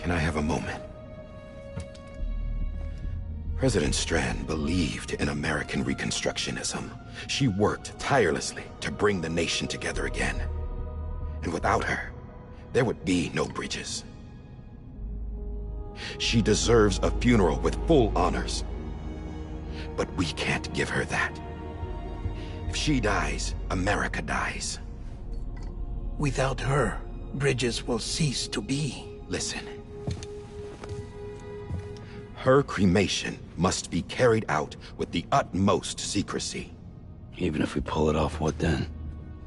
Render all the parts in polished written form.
Can I have a moment? President Strand believed in American Reconstructionism. She worked tirelessly to bring the nation together again. And without her, there would be no bridges. She deserves a funeral with full honors. But we can't give her that. If she dies, America dies. Without her, bridges will cease to be. Listen. Her cremation must be carried out with the utmost secrecy. Even if we pull it off, what then?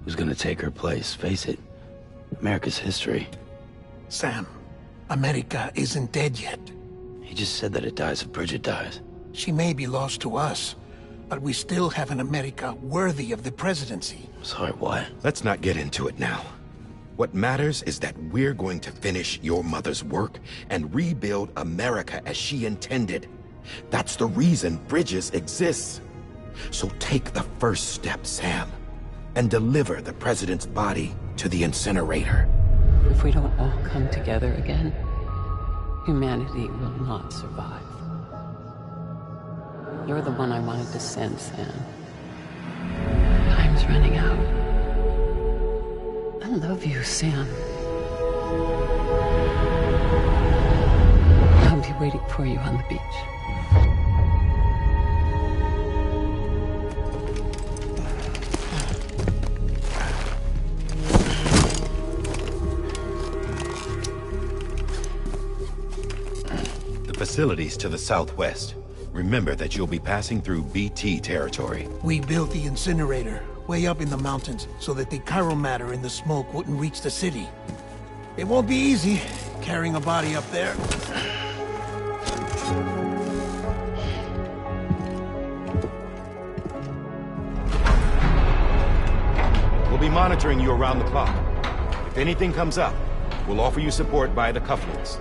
Who's gonna take her place? Face it, America's history. Sam, America isn't dead yet. He just said that it dies if Bridget dies. She may be lost to us, but we still have an America worthy of the presidency. Sorry, what? Let's not get into it now. What matters is that we're going to finish your mother's work and rebuild America as she intended. That's the reason Bridges exists. So take the first step, Sam, and deliver the president's body to the incinerator. If we don't all come together again, humanity will not survive. You're the one I wanted to send, Sam. Time's running out. I love you, Sam. I'll be waiting for you on the beach. The facilities to the southwest. Remember that you'll be passing through BT territory. We built the incinerator way up in the mountains so that the chiral matter in the smoke wouldn't reach the city. It won't be easy carrying a body up there. We'll be monitoring you around the clock. If anything comes up, we'll offer you support via the cufflinks.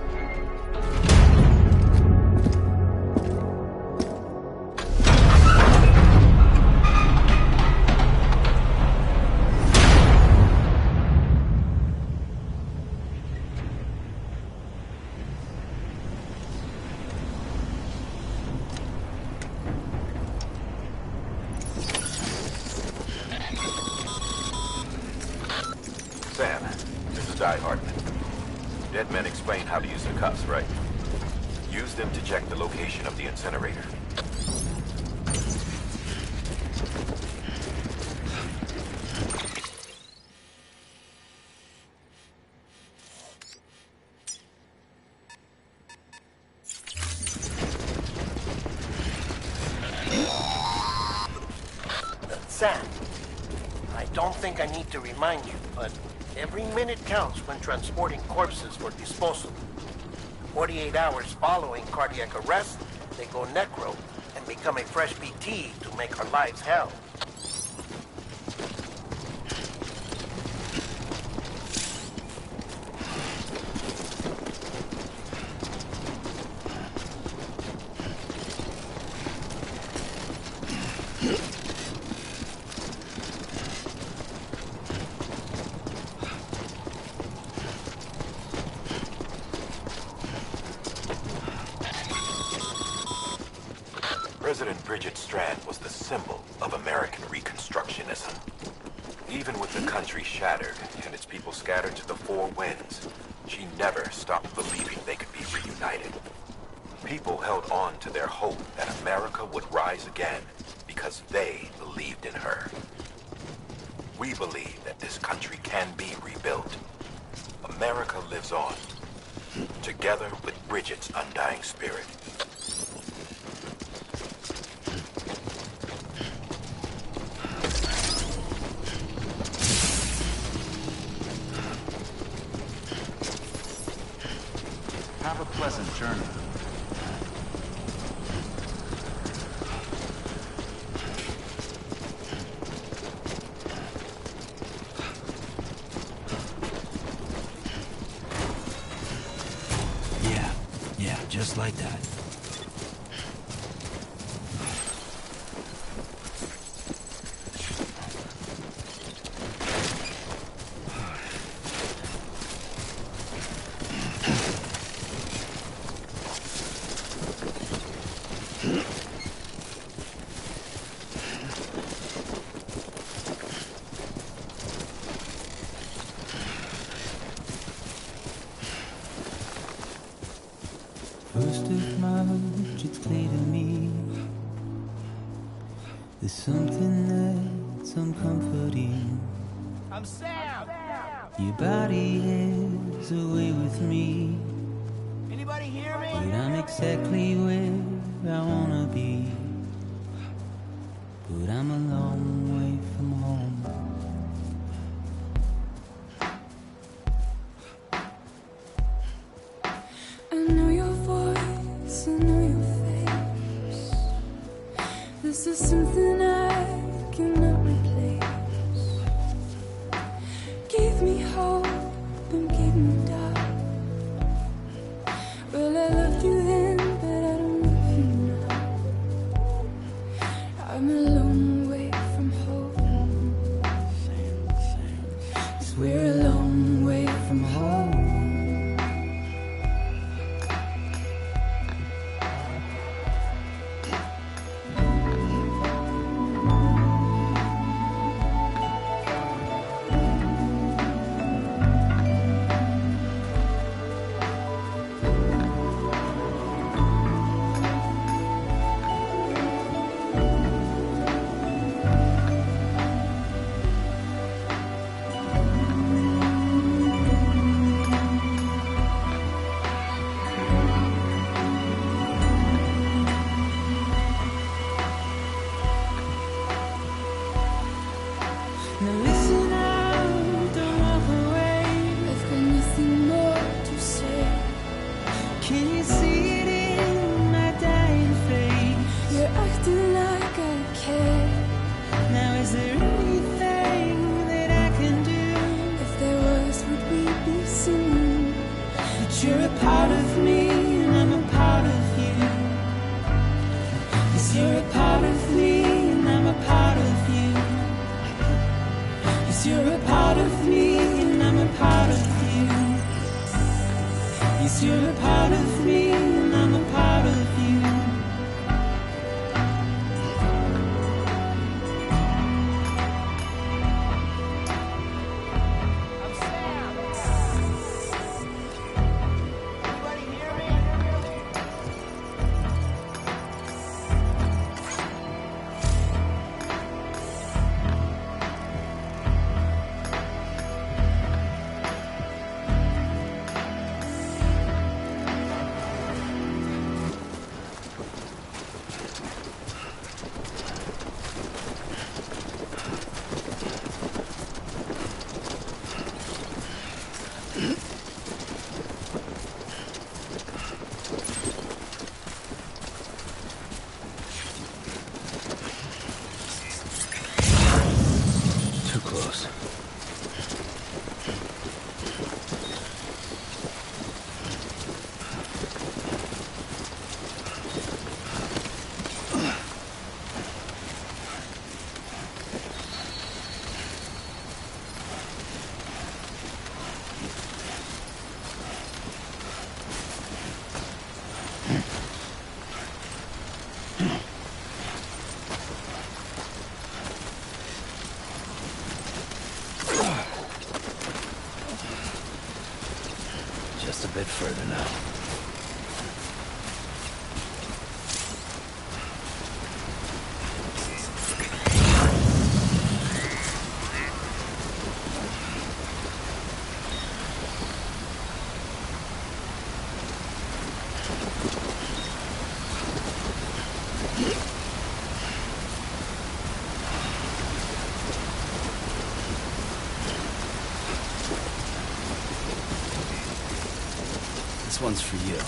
Sam, this is Hardman. Dead men explain how to use the cuffs, right? Use them to check the location of the incinerator. Sam, I don't think I need to remind you, but every minute counts when transporting corpses for disposal. 48 hours following cardiac arrest, they go necro and become a fresh BT to make our lives hell. President Bridget Strand was the symbol of American Reconstructionism. Even with the country shattered and its people scattered to the four winds, she never stopped believing they could be reunited. People held on to their hope that America would rise again because they believed in her. We believe that this country can be rebuilt. America lives on, together with Bridget's undying spirit. Have a pleasant journey. Yeah, just like that. first of March, it's clear to me there's something that's uncomforting. I'm Sam! Your body is away with me, Anybody hear me? but I'm exactly where I wanna be. But I'm a long way from home. I know your voice, I know your face. This is something I cannot replace. Give me hope and give me doubt. Well, I loved you then, but I don't love you now. I'm a long way from home. 'Cause we're a long way from home. Now listen out, don't walk away. I've got nothing more to say. Can you see it in my dying face? You're acting like I care. Now is there anything that I can do? If there was, would we be singing? But you're a part of me and I'm a part of you. 'Cause you're a part of me and I'm a part of you. 'Cause you're a part of me and I'm a part of you. Yes, you're a part of me and I'm a part of you. I'm Sam! Anybody hear me? Too close. Just a bit further now. This one's for you.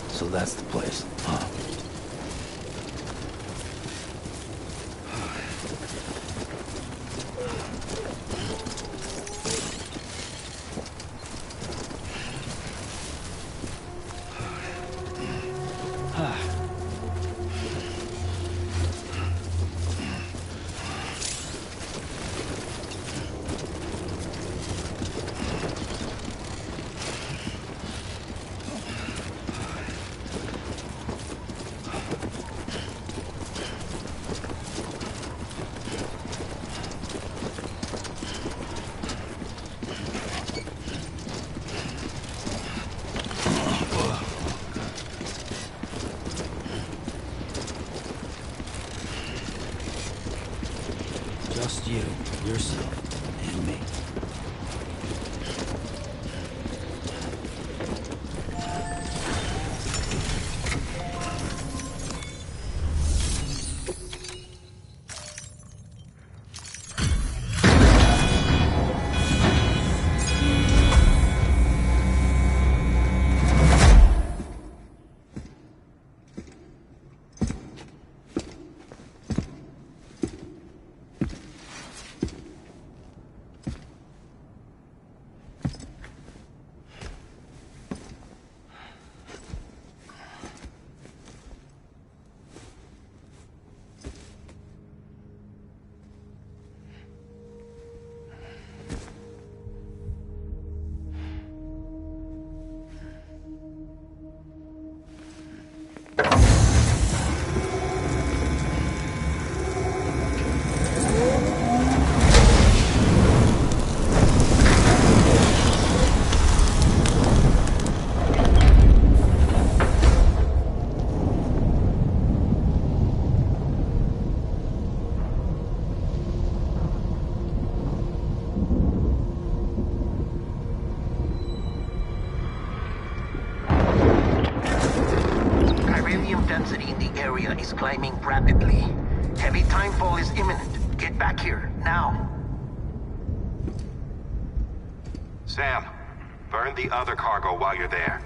So that's the place, huh? Just you, yourself, and me. Density in the area is climbing rapidly. Heavy timefall is imminent. Get back here, now. Sam, burn the other cargo while you're there.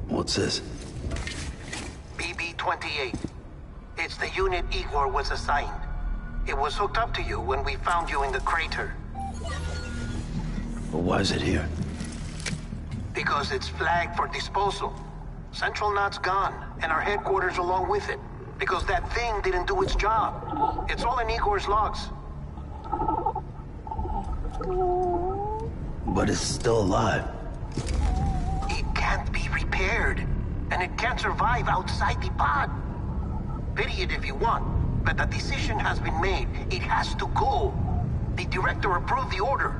What's this? BB-28. It's the unit Igor was assigned. It was hooked up to you when we found you in the crater. But why is it here? Because it's flagged for disposal. Central Knot's gone, and our headquarters along with it. Because that thing didn't do its job. It's all in Igor's logs. But it's still alive. It can't be repaired. And it can't survive outside the pod. Pity it if you want, but the decision has been made. It has to go. The director approved the order.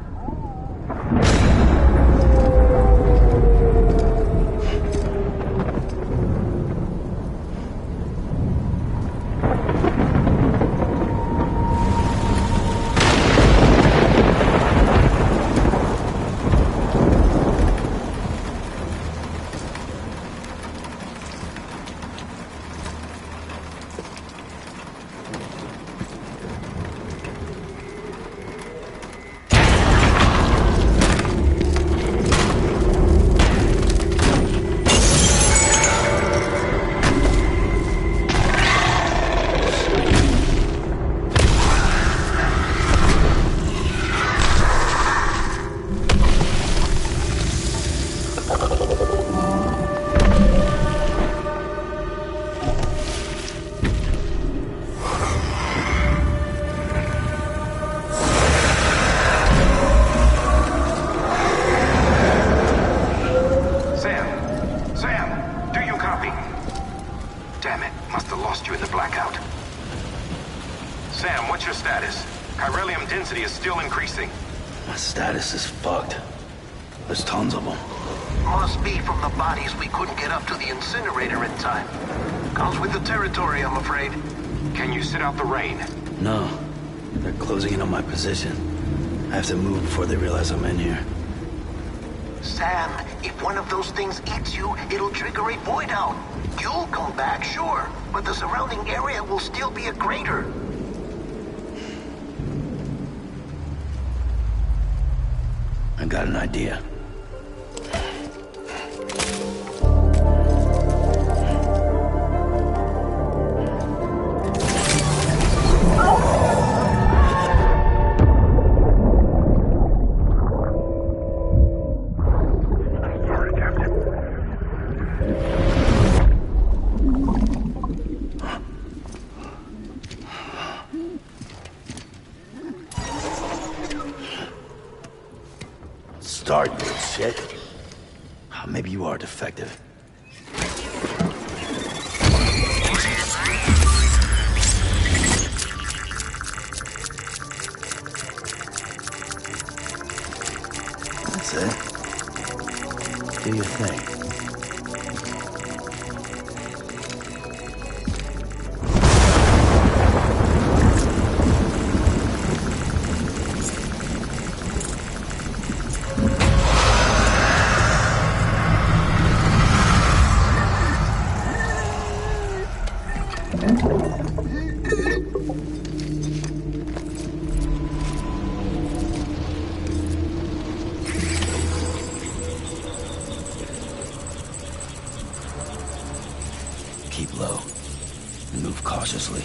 What's your status? Chiralium density is still increasing. My status is fucked. There's tons of them. Must be from the bodies we couldn't get up to the incinerator in time. Comes with the territory, I'm afraid. Can you sit out the rain? No. They're closing in on my position. I have to move before they realize I'm in here. Sam, if one of those things eats you, it'll trigger a void out. You'll come back, sure, but the surrounding area will still be a crater. I got an idea. Start, you shit. Maybe you are defective. That's it. Do your thing. Keep low and move cautiously.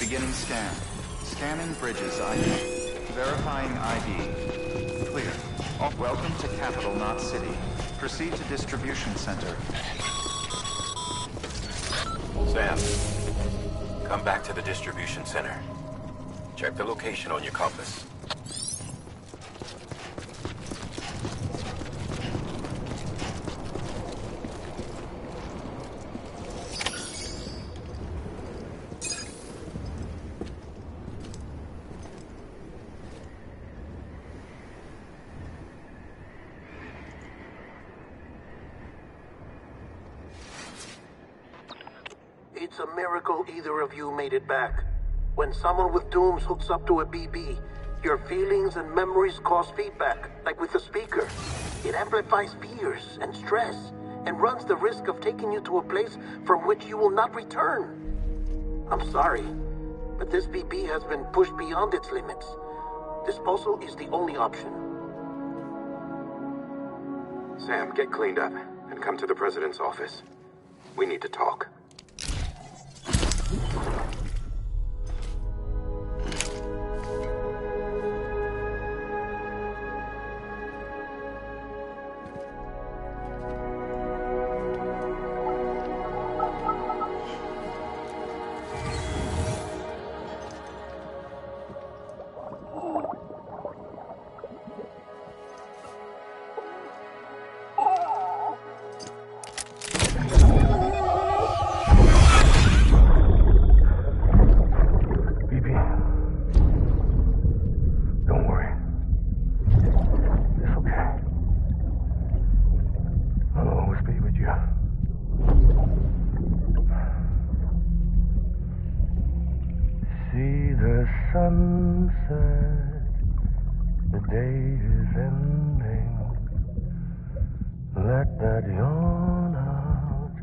Beginning scan. Scanning Bridges ID. Verifying ID. Clear. Welcome to Capital Knot City. Proceed to distribution center. Sam, come back to the distribution center. Check the location on your compass. It's a miracle either of you made it back. When someone with dooms hooks up to a BB, your feelings and memories cause feedback, like with the speaker. It amplifies fears and stress, and runs the risk of taking you to a place from which you will not return. I'm sorry, but this BB has been pushed beyond its limits. Disposal is the only option. Sam, get cleaned up and come to the president's office. We need to talk. Sunset, the day is ending. Let that yawn out.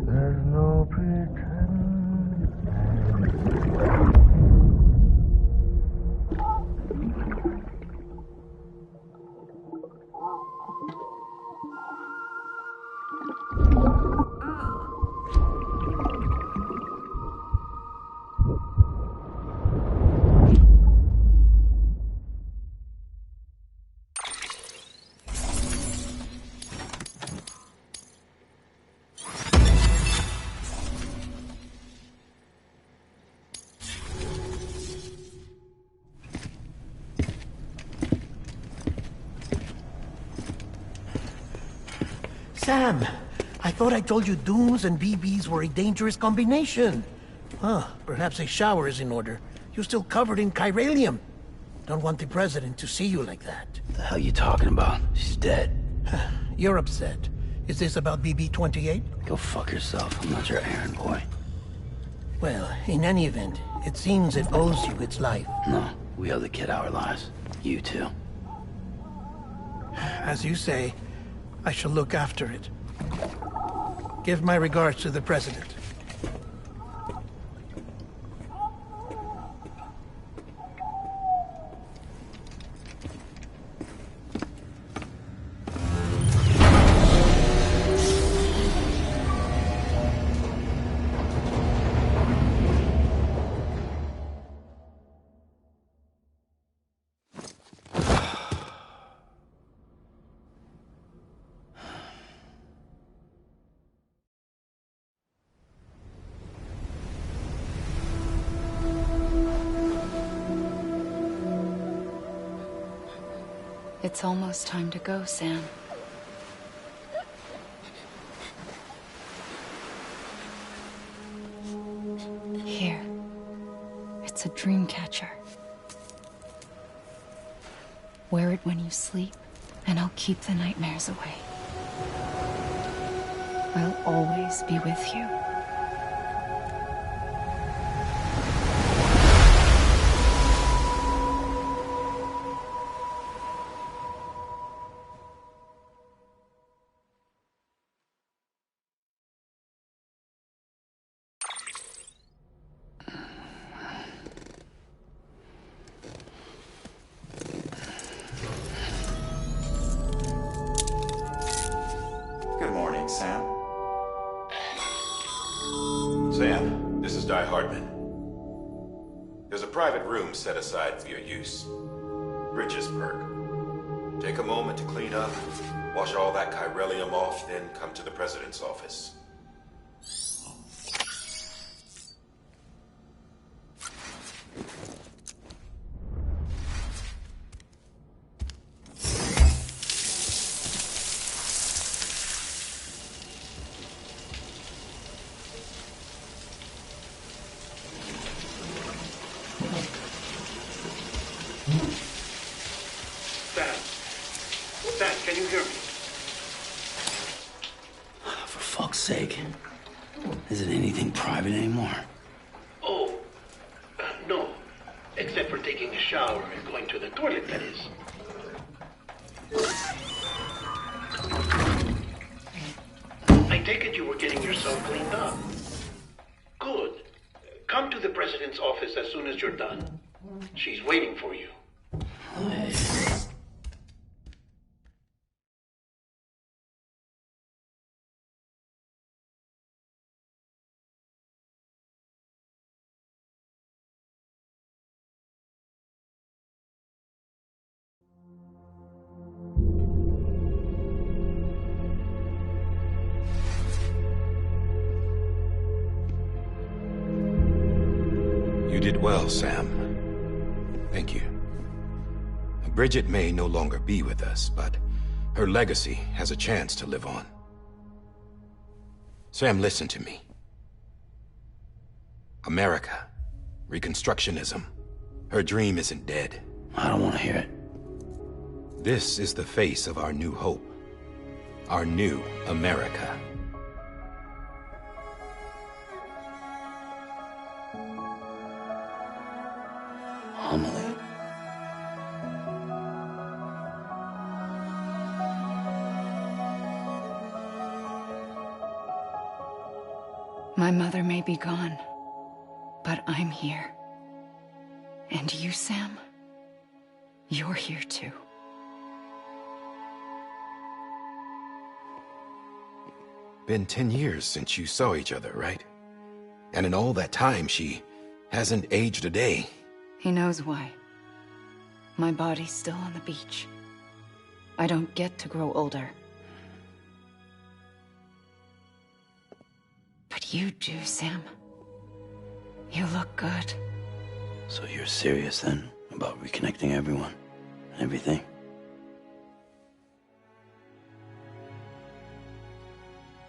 There's no pretending. Sam, I thought I told you dooms and BBs were a dangerous combination. Huh, perhaps a shower is in order. You're still covered in chiralium. Don't want the president to see you like that. The hell you talking about? She's dead. You're upset. Is this about BB-28? Go fuck yourself. I'm not your errand boy. Well, in any event, it seems it owes you its life. No, we owe the kid our lives. You too. As you say, I shall look after it. Give my regards to the president. It's almost time to go, Sam. Here. It's a dream catcher. Wear it when you sleep, and I'll keep the nightmares away. I'll always be with you. Good morning, Sam. There's a private room set aside for your use. Bridges perk. Take a moment to clean up, wash all that chiralium off, then come to the President's office. Sam, can you hear me? For fuck's sake. Is it anything private anymore? Oh, no. Except for taking a shower and going to the toilet, that is. I take it you were getting yourself cleaned up. Good. Come to the President's office as soon as you're done. She's waiting for you. You did well, Sam. Thank you. Bridget may no longer be with us, but her legacy has a chance to live on. Sam, listen to me. America, Reconstructionism, her dream isn't dead. I don't want to hear it. This is the face of our new hope. Our new America. Homily. My mother may be gone, but I'm here. And you, Sam, you're here too. Been 10 years since you saw each other, right? And in all that time, she hasn't aged a day. He knows why. My body's still on the beach. I don't get to grow older. But you do, Sam. You look good. So you're serious then about reconnecting everyone and everything?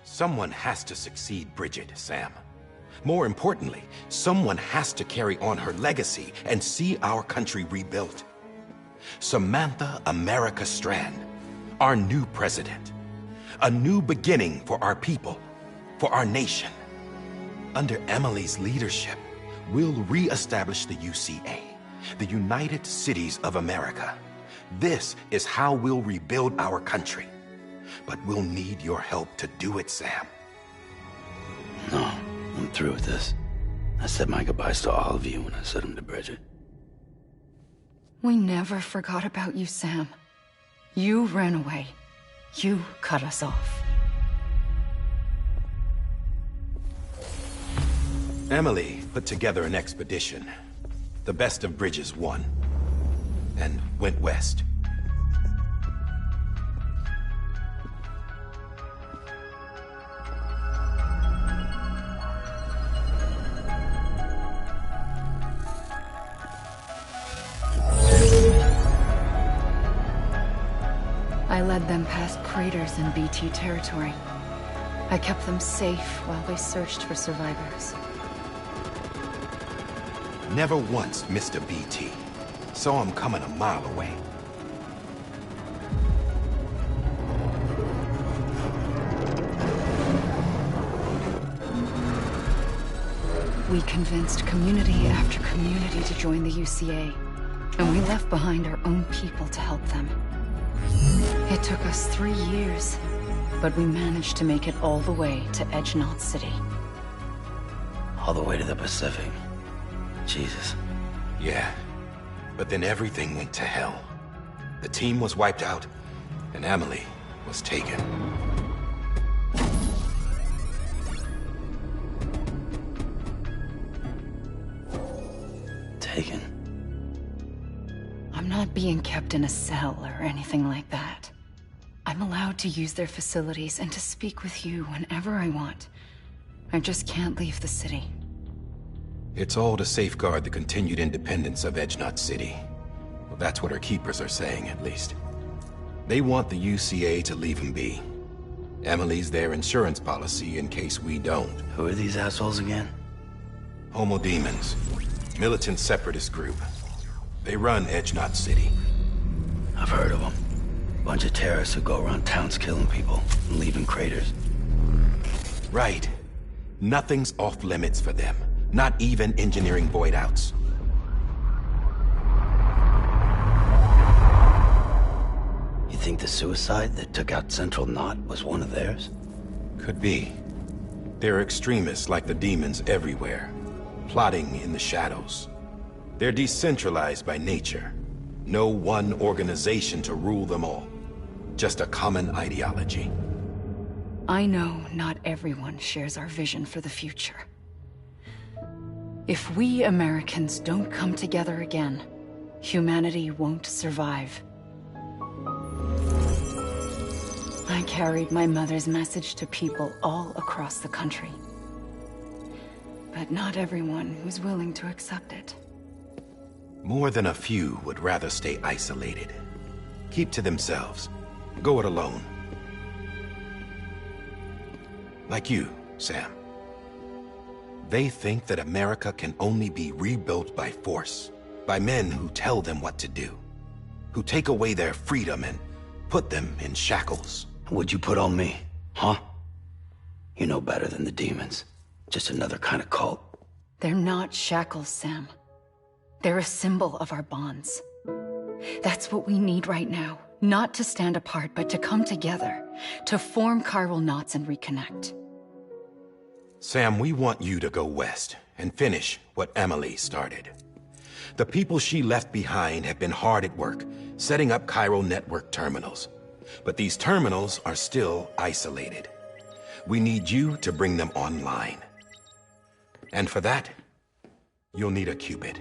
Someone has to succeed Bridget, Sam. More importantly, someone has to carry on her legacy and see our country rebuilt. Samantha America Strand, our new president. A new beginning for our people, for our nation. Under Emily's leadership, we'll re-establish the UCA, the United Cities of America. This is how we'll rebuild our country. But we'll need your help to do it, Sam. No, I'm through with this. I said my goodbyes to all of you when I said them to Bridget. We never forgot about you, Sam. You ran away. You cut us off. Emily put together an expedition. The best of Bridges won. And went west. I led them past craters in BT territory. I kept them safe while they searched for survivors. Never once missed a BT. Saw him coming a mile away. We convinced community after community to join the UCA, and we left behind our own people to help them. It took us 3 years, but we managed to make it all the way to Edge-Knot City. All the way to the Pacific. Jesus. Yeah, but then everything went to hell. The team was wiped out, and Emily was taken. Damn. taken. I'm not being kept in a cell or anything like that. I'm allowed to use their facilities and to speak with you whenever I want. I just can't leave the city. It's all to safeguard the continued independence of Edge City. Well, that's what our keepers are saying, at least. They want the UCA to leave him be. Emily's their insurance policy in case we don't. Who are these assholes again? Homo Demons. Militant separatist group. They run Edge City. I've heard of them. Bunch of terrorists who go around towns killing people and leaving craters. Right. Nothing's off limits for them. Not even engineering void outs. You think the suicide that took out Central Knot was one of theirs? Could be. There are extremists like the demons everywhere, plotting in the shadows. They're decentralized by nature. No one organization to rule them all. Just a common ideology. I know not everyone shares our vision for the future. If we Americans don't come together again, humanity won't survive. I carried my mother's message to people all across the country. But not everyone was willing to accept it. More than a few would rather stay isolated. Keep to themselves. Go it alone. Like you, Sam. They think that America can only be rebuilt by force, by men who tell them what to do, who take away their freedom and put them in shackles. What'd you put on me, huh? You know better than the demons. Just another kind of cult. They're not shackles, Sam. They're a symbol of our bonds. That's what we need right now. Not to stand apart, but to come together, to form chiral knots and reconnect. Sam, we want you to go west and finish what Emily started. The people she left behind have been hard at work, setting up chiral network terminals. But these terminals are still isolated. We need you to bring them online. And for that, you'll need a Cupid.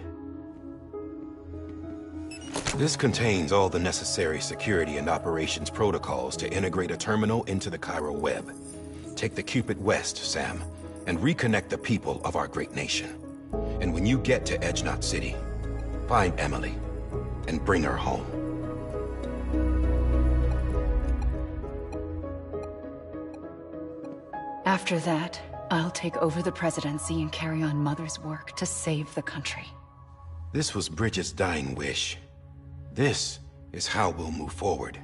This contains all the necessary security and operations protocols to integrate a terminal into the chiral web. Take the Cupid west, Sam, and reconnect the people of our great nation. And when you get to Edge City, find Emily and bring her home. After that, I'll take over the presidency and carry on Mother's work to save the country. This was Bridget's dying wish. This is how we'll move forward.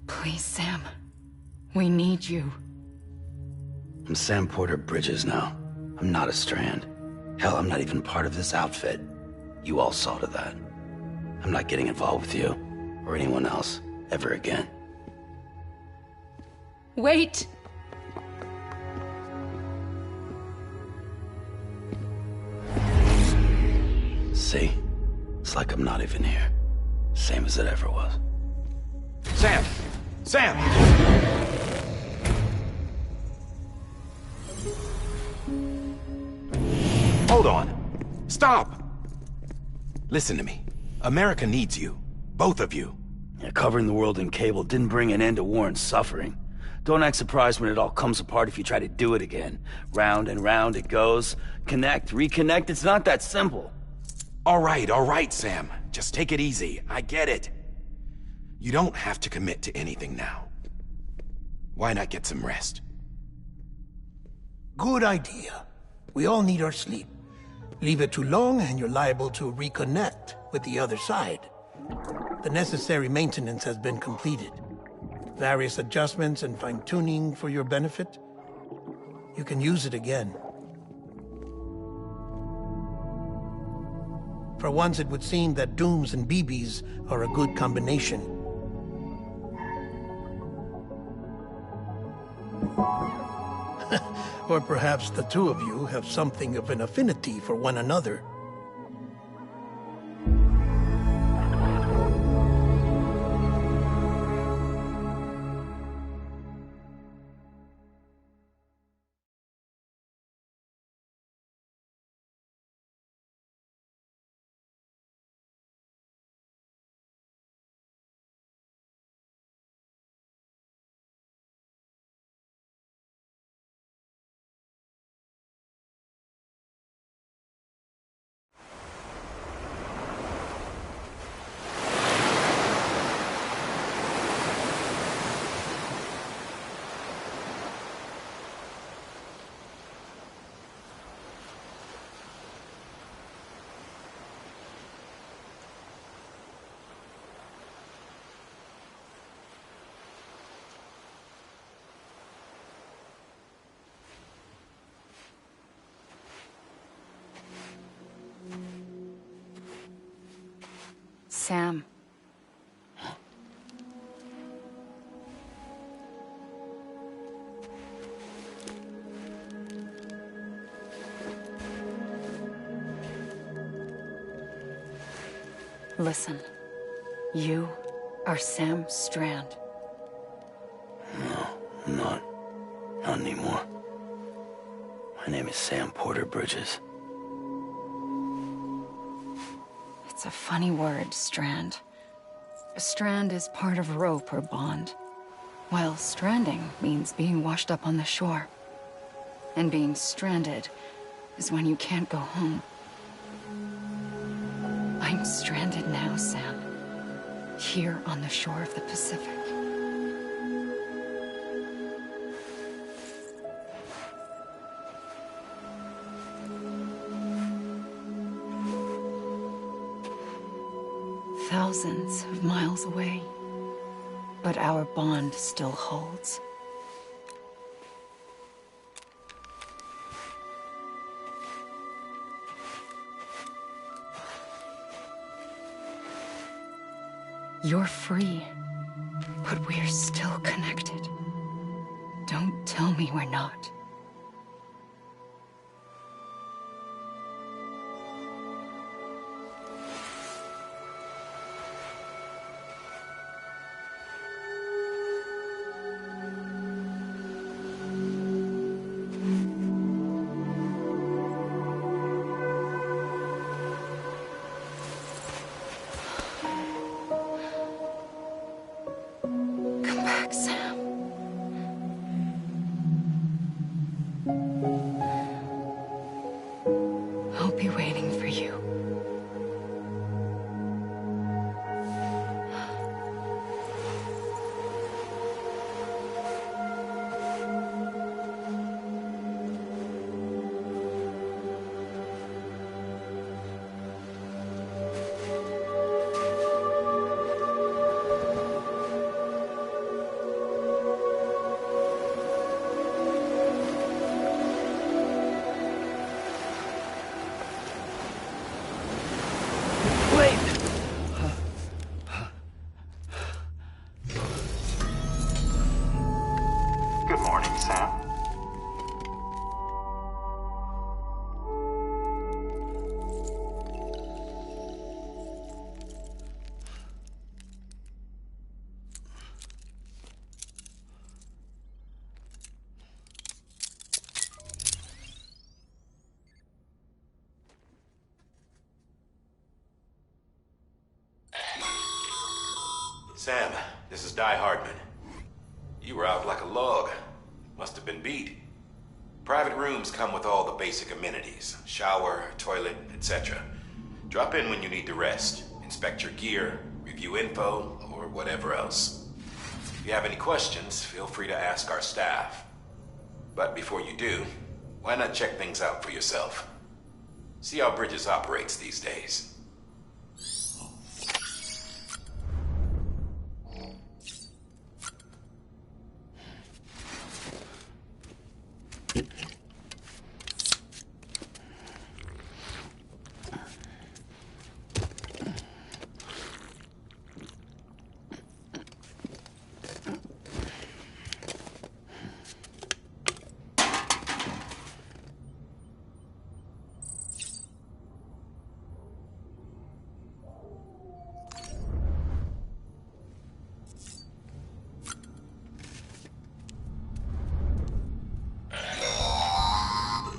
Please, Sam. We need you. I'm Sam Porter Bridges now. I'm not a Strand. Hell, I'm not even part of this outfit. You all saw to that. I'm not getting involved with you, or anyone else, ever again. Wait! See? It's like I'm not even here. Same as it ever was. Sam! Sam! Hold on. Stop! Listen to me. America needs you. Both of you. Yeah, covering the world in cable didn't bring an end to war and suffering. Don't act surprised when it all comes apart if you try to do it again. Round and round it goes. Connect, reconnect, it's not that simple. All right, Sam. Just take it easy. I get it. You don't have to commit to anything now. Why not get some rest? Good idea. We all need our sleep. Leave it too long and you're liable to reconnect with the other side. The necessary maintenance has been completed. Various adjustments and fine-tuning for your benefit. You can use it again. For once, it would seem that Dooms and BBs are a good combination. Or perhaps the two of you have something of an affinity for one another. Sam. Listen, you are Sam Strand. No, I'm not. Not anymore. My name is Sam Porter Bridges. It's a funny word, Strand. A strand is part of rope or bond, while stranding means being washed up on the shore. And being stranded is when you can't go home. I'm stranded now, Sam. Here on the shore of the Pacific. Thousands of miles away, but our bond still holds. You're free, but we're still connected. Don't tell me we're not. Good morning, Sam. Sam, this is Die Hardman. You were out like a log. Must have been beat. Private rooms come with all the basic amenities. Shower, toilet, etc. Drop in when you need to rest. Inspect your gear, review info, or whatever else. If you have any questions, feel free to ask our staff. But before you do, why not check things out for yourself? See how Bridges operates these days.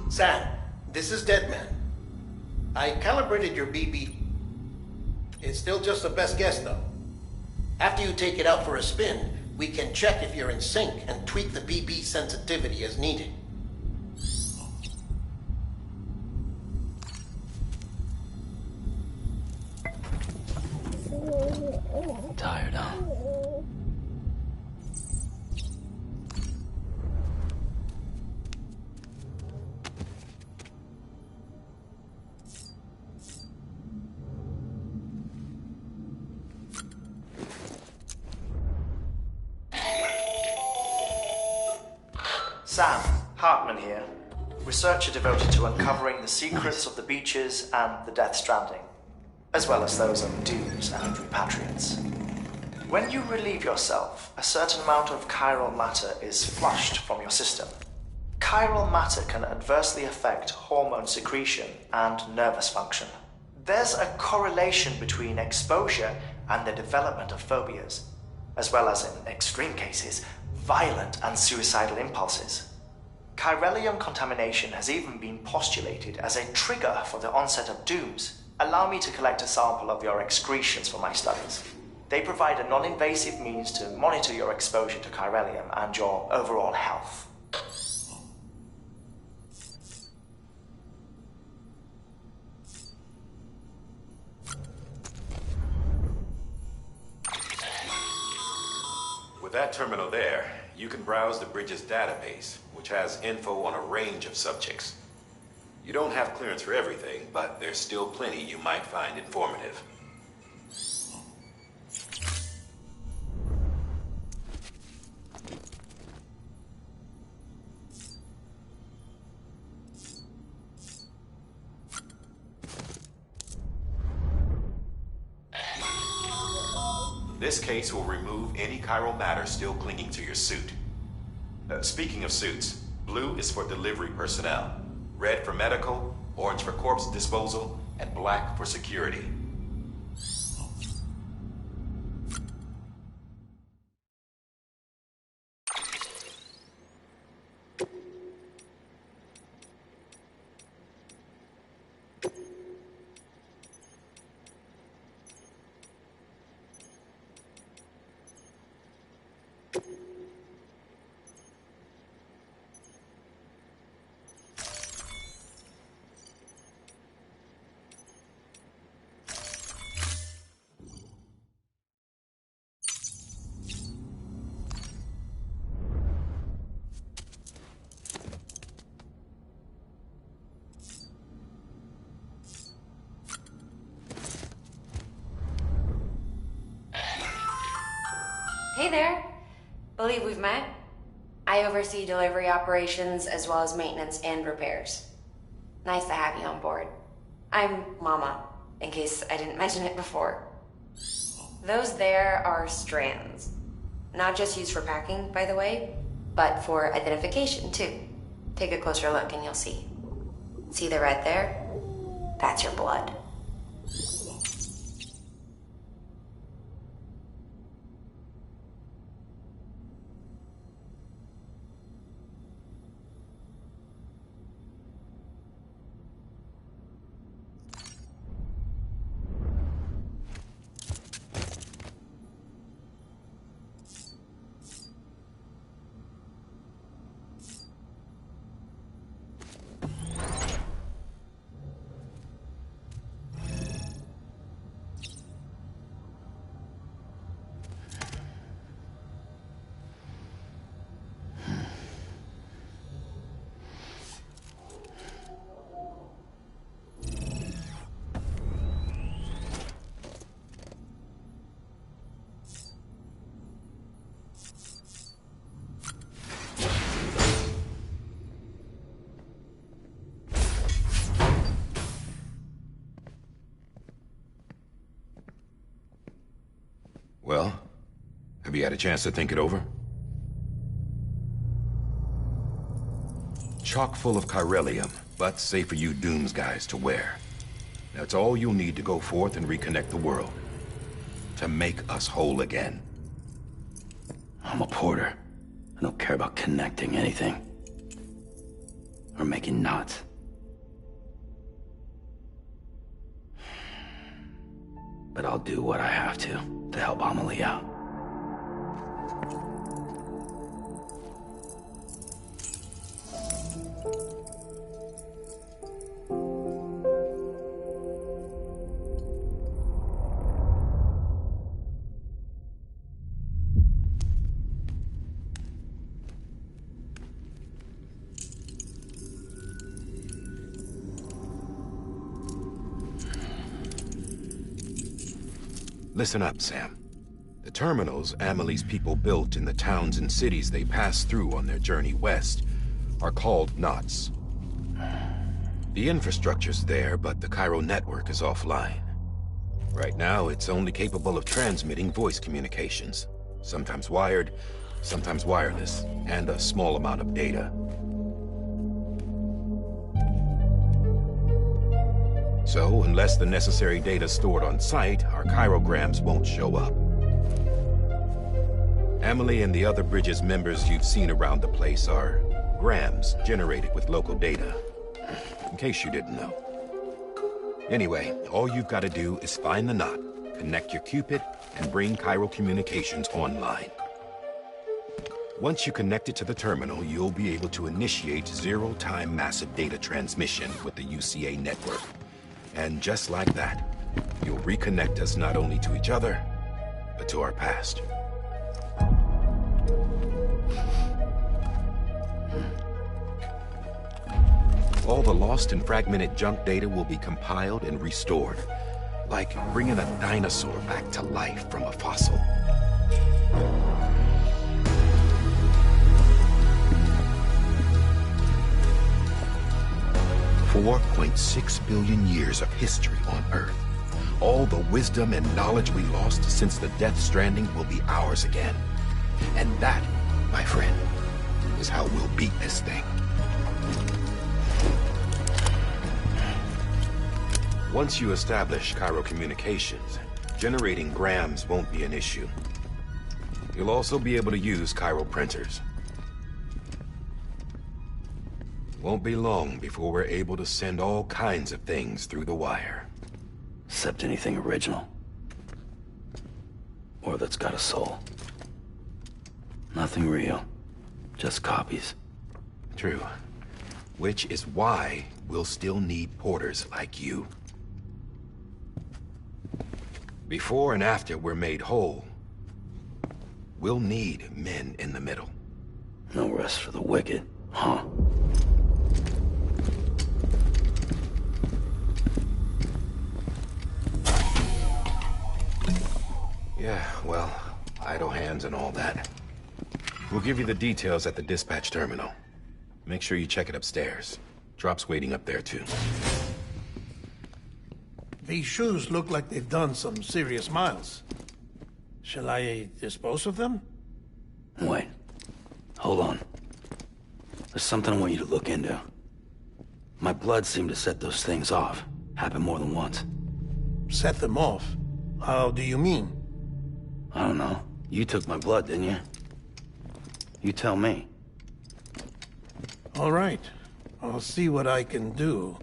Sam, this is Deadman. I calibrated your BB. It's still just a best guess, though. After you take it out for a spin, we can check if you're in sync and tweak the BB sensitivity as needed. Tired, huh? Sam, Hartman here, researcher devoted to uncovering the secrets of the beaches and the Death Stranding. as well as those of dooms and repatriates. When you relieve yourself, a certain amount of chiral matter is flushed from your system. Chiral matter can adversely affect hormone secretion and nervous function. There's a correlation between exposure and the development of phobias, as well as, in extreme cases, violent and suicidal impulses. Chiralium contamination has even been postulated as a trigger for the onset of dooms. Allow me to collect a sample of your excretions for my studies. They provide a non-invasive means to monitor your exposure to chiralium and your overall health. With that terminal there, you can browse the Bridges database, which has info on a range of subjects. You don't have clearance for everything, but there's still plenty you might find informative. This case will remove any chiral matter still clinging to your suit. Speaking of suits, blue is for delivery personnel, red for medical, orange for corpse disposal, and black for security. Hey there. Believe we've met. I oversee delivery operations as well as maintenance and repairs. Nice to have you on board. I'm Mama, in case I didn't mention it before. Those there are strands. Not just used for packing, by the way, but for identification too. Take a closer look and you'll see. See the red there? That's your blood. Well, have you had a chance to think it over? Chock full of chiralium, but safe for you Dooms guys to wear. That's all you'll need to go forth and reconnect the world. To make us whole again. I'm a porter. I don't care about connecting anything. Or making knots. But I'll do what I have to help Amelie out. Listen up, Sam. The terminals Amelie's people built in the towns and cities they passed through on their journey west are called knots. The infrastructure's there, but the Cairo network is offline. Right now, it's only capable of transmitting voice communications. Sometimes wired, sometimes wireless, and a small amount of data. So, unless the necessary data is stored on site, our chirograms won't show up. Emily and the other Bridges members you've seen around the place are grams generated with local data. In case you didn't know. Anyway, all you've got to do is find the knot, connect your Cupid, and bring chiral communications online. Once you connect it to the terminal, you'll be able to initiate zero-time massive data transmission with the UCA network. And just like that, you'll reconnect us not only to each other, but to our past. All the lost and fragmented junk data will be compiled and restored, like bringing a dinosaur back to life from a fossil. $4.6 billion years of history on Earth. All the wisdom and knowledge we lost since the Death Stranding will be ours again. And that, my friend, is how we'll beat this thing. Once you establish chiral communications, generating grams won't be an issue. You'll also be able to use chiral printers. Won't be long before we're able to send all kinds of things through the wire. Except anything original. Or that's got a soul. Nothing real. Just copies. True. Which is why we'll still need porters like you. Before and after we're made whole, we'll need men in the middle. No rest for the wicked, huh? Yeah, well, idle hands and all that. We'll give you the details at the dispatch terminal. Make sure you check it upstairs. Drop's waiting up there, too. These shoes look like they've done some serious miles. Shall I dispose of them? Wait. Hold on. There's something I want you to look into. My blood seemed to set those things off. Happened more than once. Set them off? How do you mean? I don't know. You took my blood, didn't you? You tell me. All right. I'll see what I can do.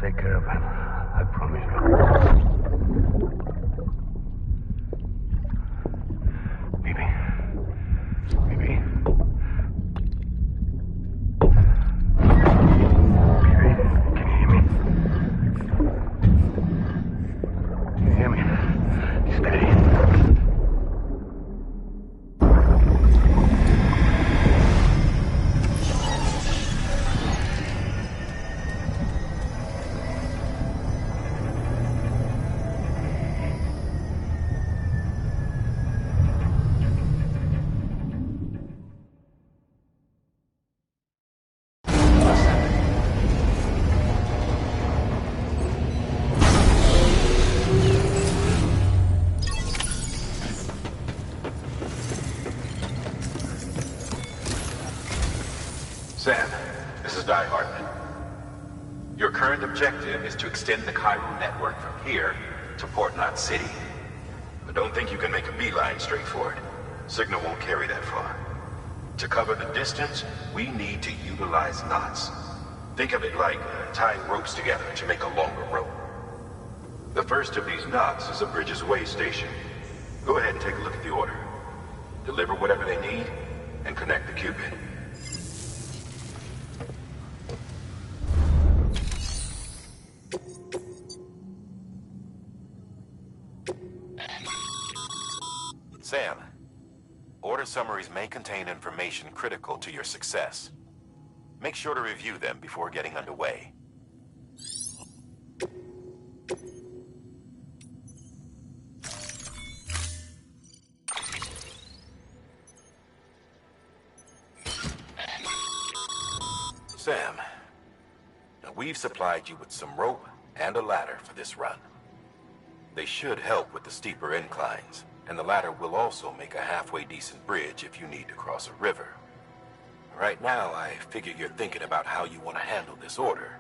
Take care of him. I promise you. Baby. Baby. Baby, can you hear me? Can you hear me? Steady. Sam, this is Die Hartman. Your current objective is to extend the chiral network from here to Port Knot City. But don't think you can make a beeline straight for it. Signal won't carry that far. To cover the distance, we need to utilize knots. Think of it like tying ropes together to make a longer rope. The first of these knots is a Bridges Way station. Go ahead and take a look at the order. Deliver whatever they need, and connect the Cupid. Sam, order summaries may contain information critical to your success. Make sure to review them before getting underway. Sam, now we've supplied you with some rope and a ladder for this run. They should help with the steeper inclines, and the ladder will also make a halfway decent bridge if you need to cross a river. Right now, I figure you're thinking about how you want to handle this order.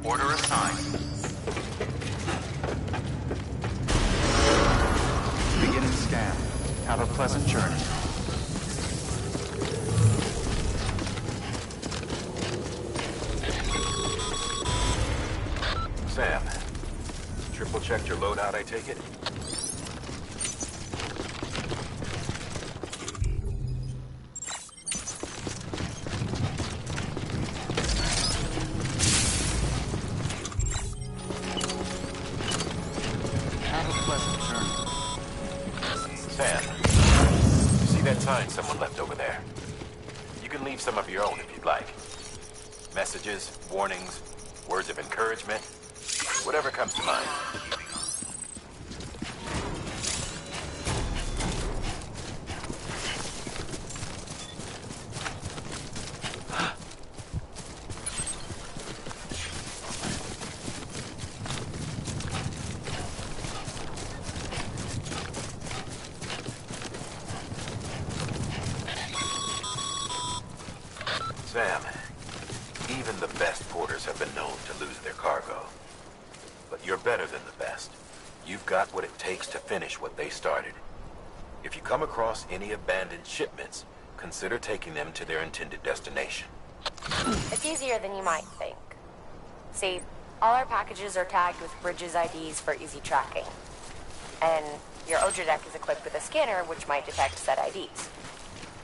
Order assigned. Beginning scan. Have a pleasant journey. Sam, triple checked your loadout, I take it? Sign someone left over there. You can leave some of your own if you'd like. Messages, warnings, words of encouragement, whatever comes to mind. Sam, even the best porters have been known to lose their cargo. But you're better than the best. You've got what it takes to finish what they started. If you come across any abandoned shipments, consider taking them to their intended destination. It's easier than you might think. See, all our packages are tagged with Bridges IDs for easy tracking. And your Oja deck is equipped with a scanner which might detect said IDs.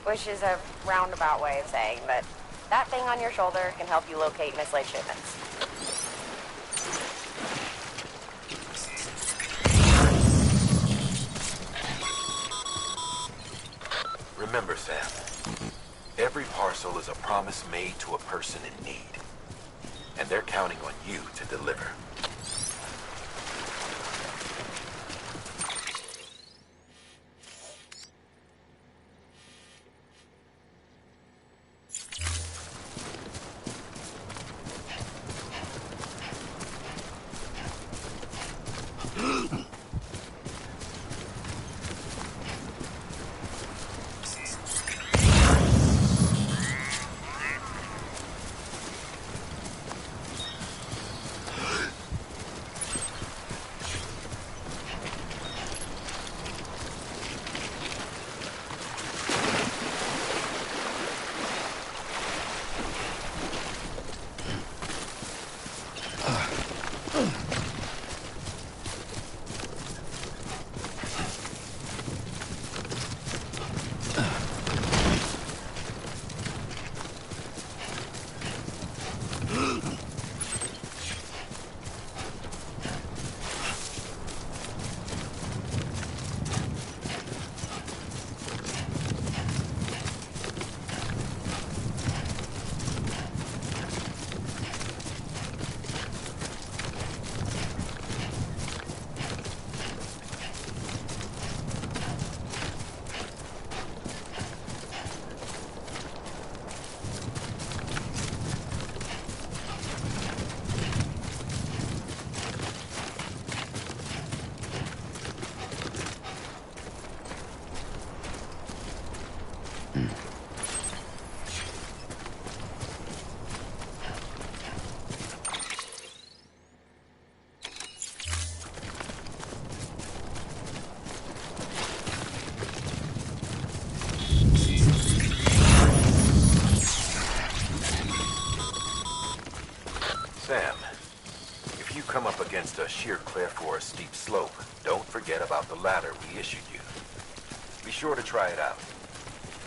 Which is a roundabout way of saying that that thing on your shoulder can help you locate mislaid shipments. Remember, Sam, every parcel is a promise made to a person in need. And they're counting on you to deliver. Sam, if you come up against a sheer cliff or a steep slope, don't forget about the ladder we issued you. Be sure to try it out.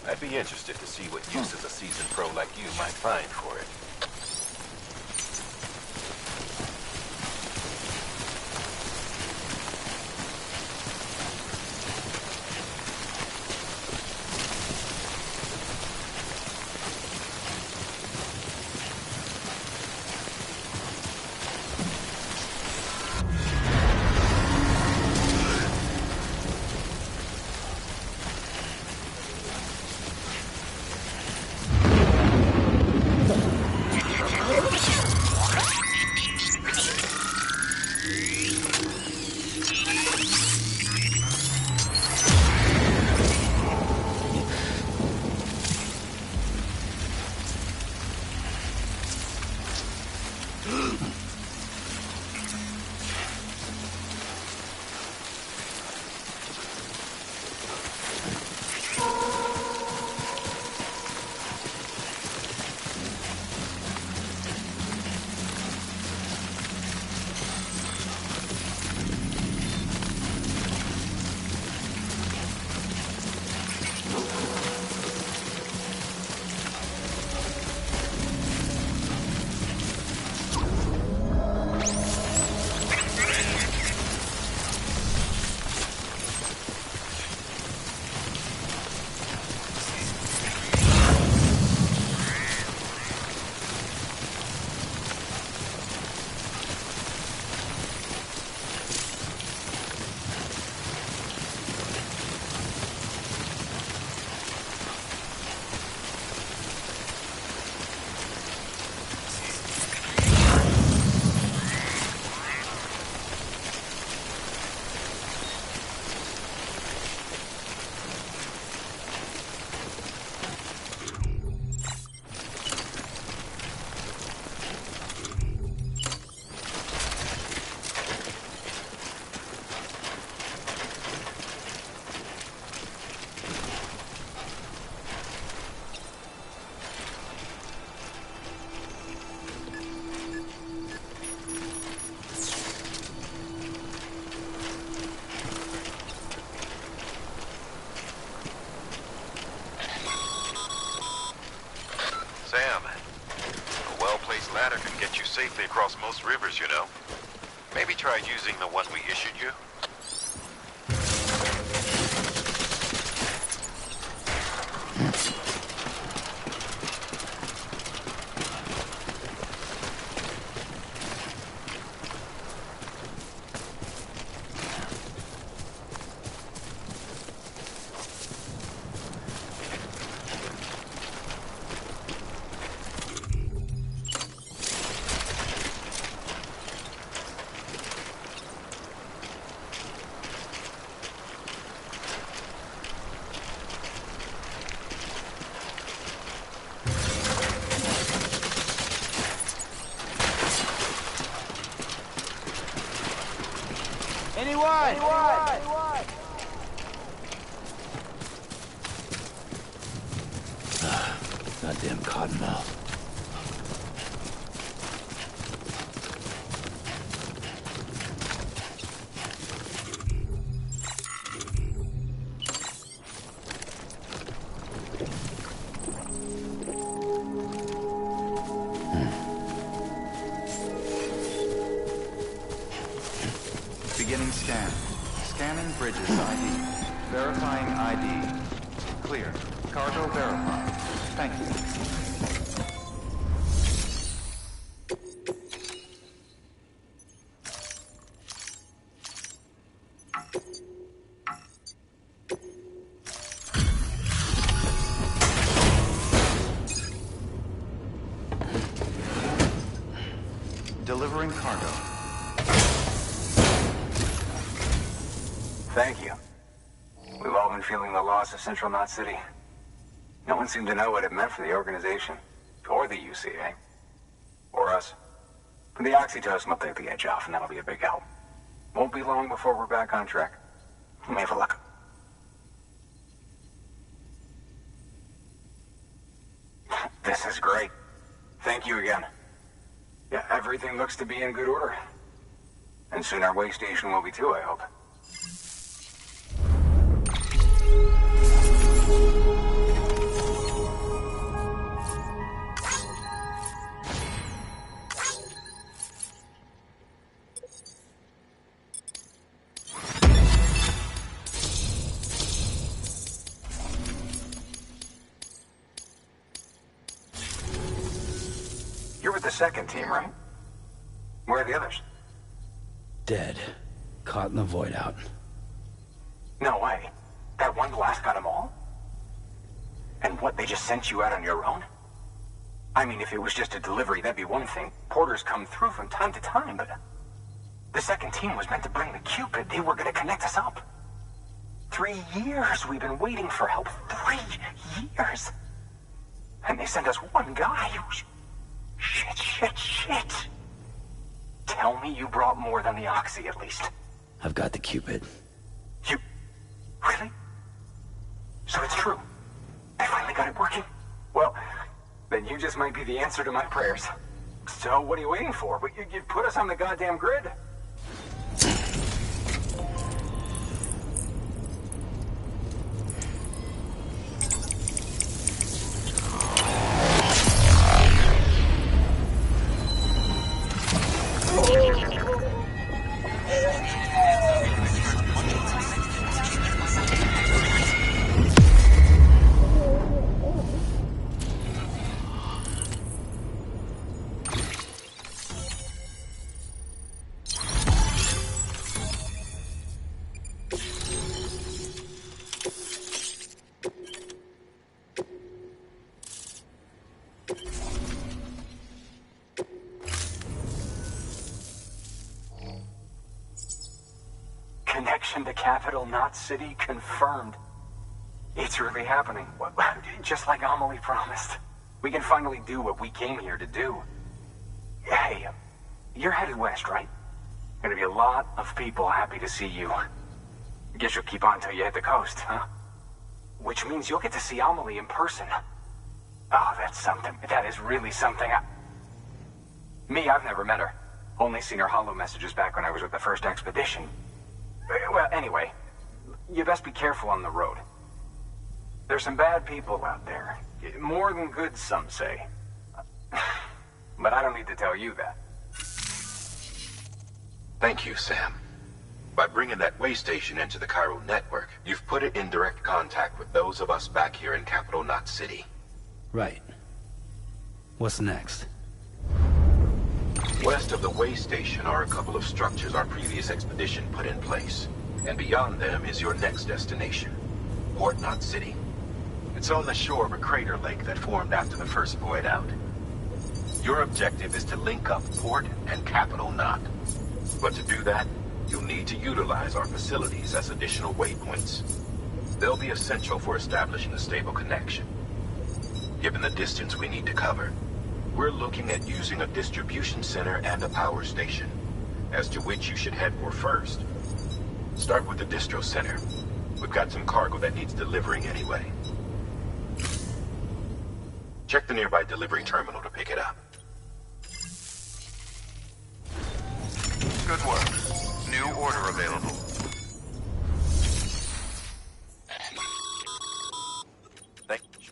I'd be interested to see what uses a seasoned pro like you might find for it. Sam, a well-placed ladder can get you safely across most rivers, you know. Maybe try using the one we issued you. Anyone? Goddamn cottonmouth. Beginning scan. Scanning Bridges ID. Verifying ID. Clear. Cargo verified. Thank you. Delivering cargo. Thank you. We've all been feeling the loss of Central Knot City. No one seemed to know what it meant for the organization, or the UCA, or us. But the oxytocin will take the edge off, and that'll be a big help. Won't be long before we're back on track. Let me have a look. This is great. Thank you again. Yeah, everything looks to be in good order. And soon our way station will be too, I hope. You're with the second team, right? Where are the others? Dead. Caught in the void out. No way. That one blast got them all? And what, they just sent you out on your own? I mean, if it was just a delivery, that'd be one thing. Porters come through from time to time, but... The second team was meant to bring the Cupid. They were gonna connect us up. 3 years we've been waiting for help. 3 years! And they sent us one guy. Shit. Tell me you brought more than the Oxy, at least. I've got the Cupid. You... Really? So it's true. I finally got it working. Well, then you just might be the answer to my prayers. So what are you waiting for? You put us on the goddamn grid. Connection to capital, not city, confirmed. It's really happening. Just like Amelie promised. We can finally do what we came here to do. Hey, you're headed west, right? Gonna be a lot of people happy to see you. Guess you'll keep on till you hit the coast, huh? Which means you'll get to see Amelie in person. Oh, that's something. That is really something. Me, I've never met her. Only seen her holo messages back when I was with the first expedition. Well, anyway, you best be careful on the road. There's some bad people out there. More than good, some say. But I don't need to tell you that. Thank you, Sam. By bringing that way station into the Cairo network, you've put it in direct contact with those of us back here in Capital Knot City. Right. What's next? West of the way station are a couple of structures our previous expedition put in place. And beyond them is your next destination, Port Knot City. It's on the shore of a crater lake that formed after the first void out. Your objective is to link up Port and Capital Knot. But to do that, you'll need to utilize our facilities as additional waypoints. They'll be essential for establishing a stable connection. Given the distance we need to cover, we're looking at using a distribution center and a power station, as to which you should head for first. Start with the distro center. We've got some cargo that needs delivering anyway. Check the nearby delivery terminal to pick it up. Good work. New order available. Thank you.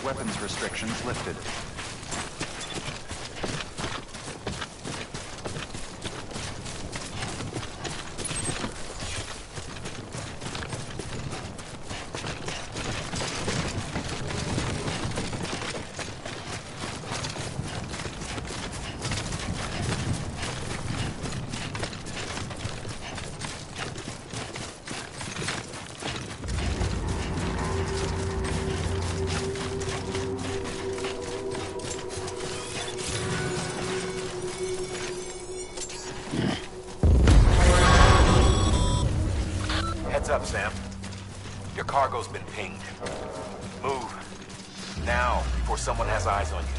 weapons restrictions lifted. Heads up, Sam. Your cargo's been pinged. Move. Now, before someone has eyes on you.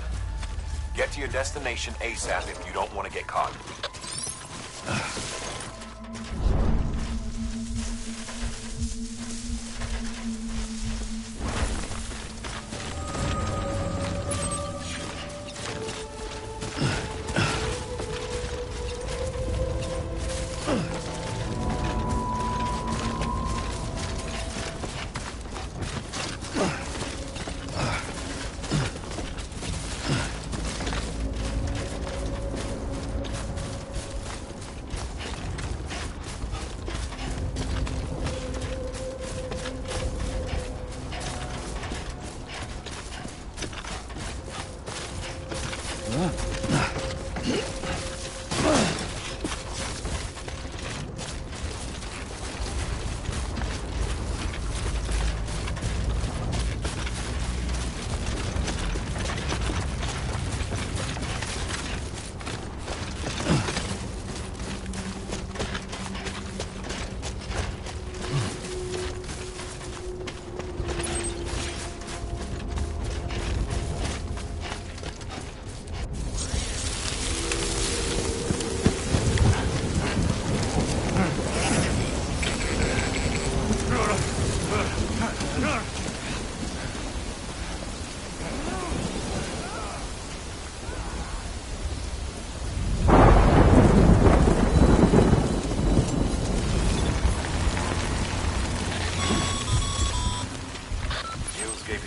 Get to your destination ASAP if you don't want to get caught.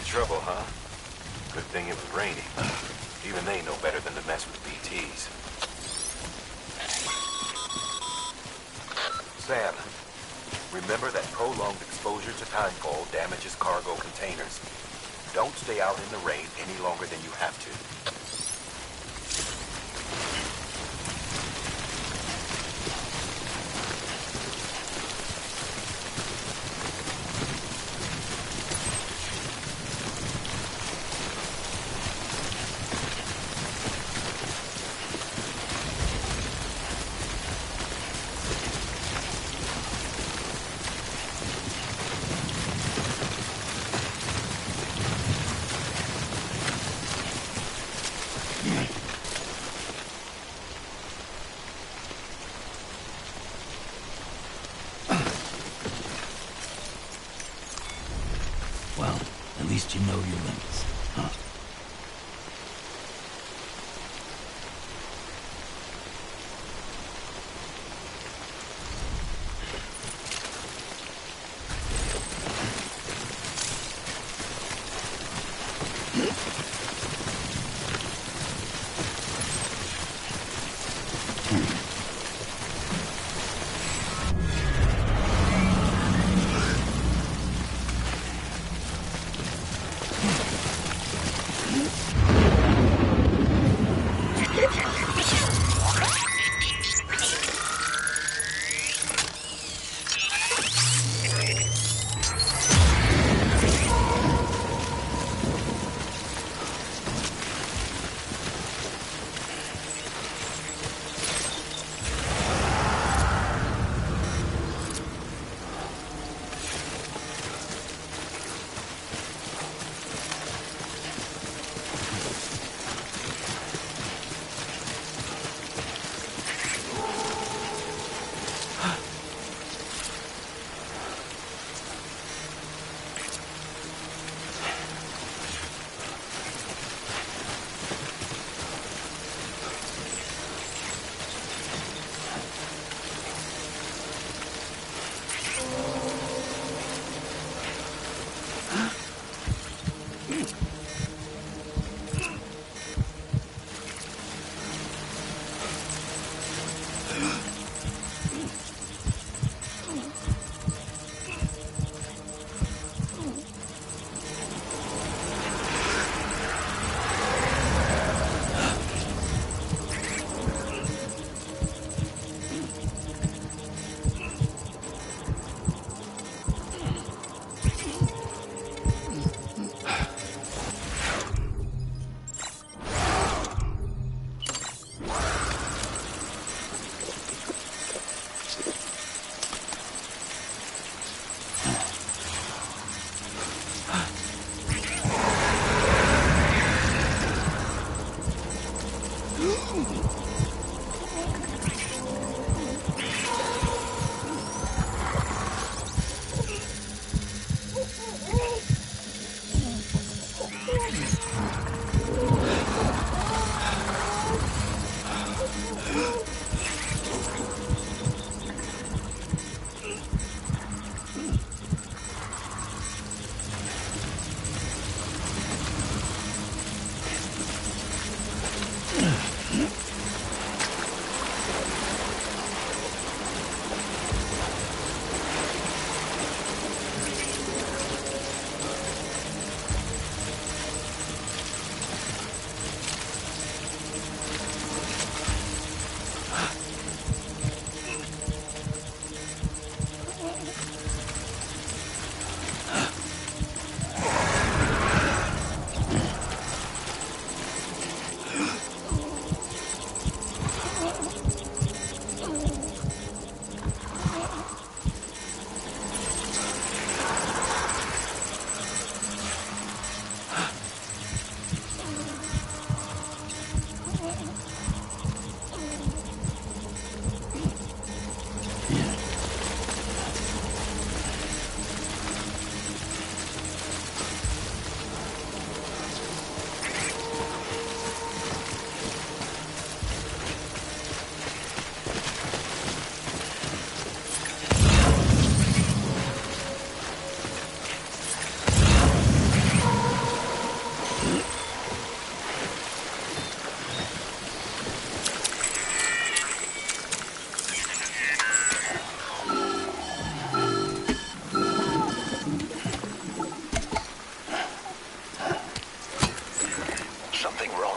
Trouble, huh? Good thing it was raining. Even they know better than to mess with BTs. Sam, remember that prolonged exposure to timefall damages cargo containers. Don't stay out in the rain any longer than you have to. Well, at least you know your limits, huh?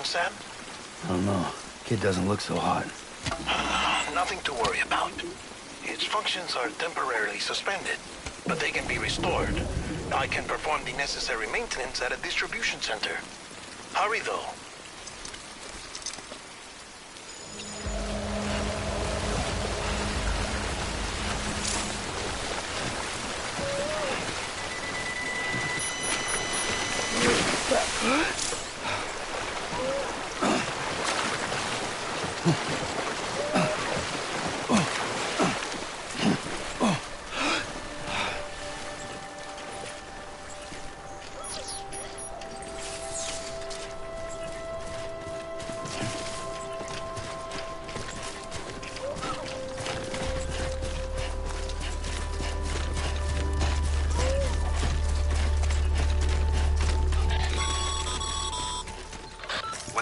Sam? I don't know. Kid doesn't look so hot. Nothing to worry about. Its functions are temporarily suspended, but they can be restored. I can perform the necessary maintenance at a distribution center. Hurry, though.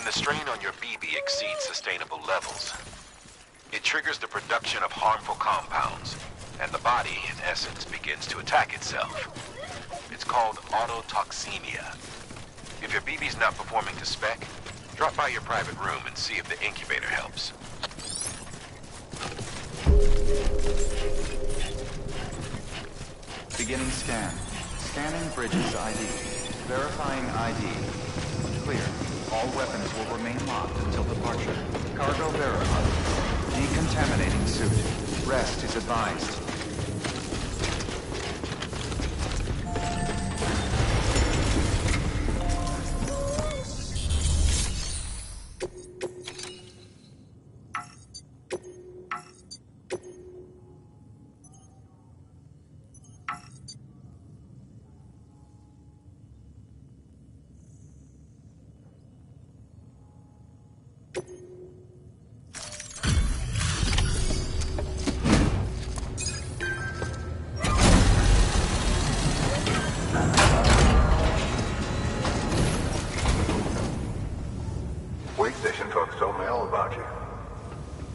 Strain on your BB exceeds sustainable levels. It triggers the production of harmful compounds, and the body, in essence, begins to attack itself. It's called autotoxemia. If your BB's not performing to spec, drop by your private room and see if the incubator helps. Beginning scan. Scanning Bridges ID. Verifying ID. Clear. All weapons will remain locked until departure. Cargo verified. Decontaminating suit. Rest is advised.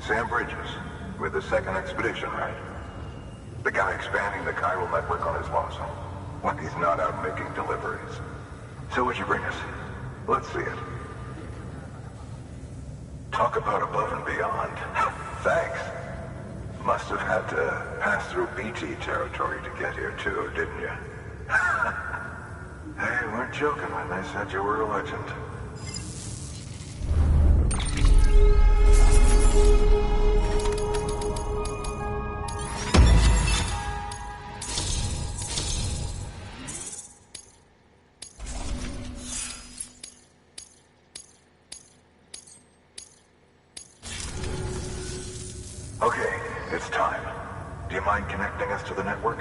Sam Bridges, with the second expedition, right? The guy expanding the chiral network on his lonesome. When he's not out making deliveries. So what'd you bring us? Let's see it. Talk about above and beyond. Thanks. Must have had to pass through BT territory to get here too, didn't you? They weren't joking when they said you were a legend. Okay, it's time. Do you mind connecting us to the network?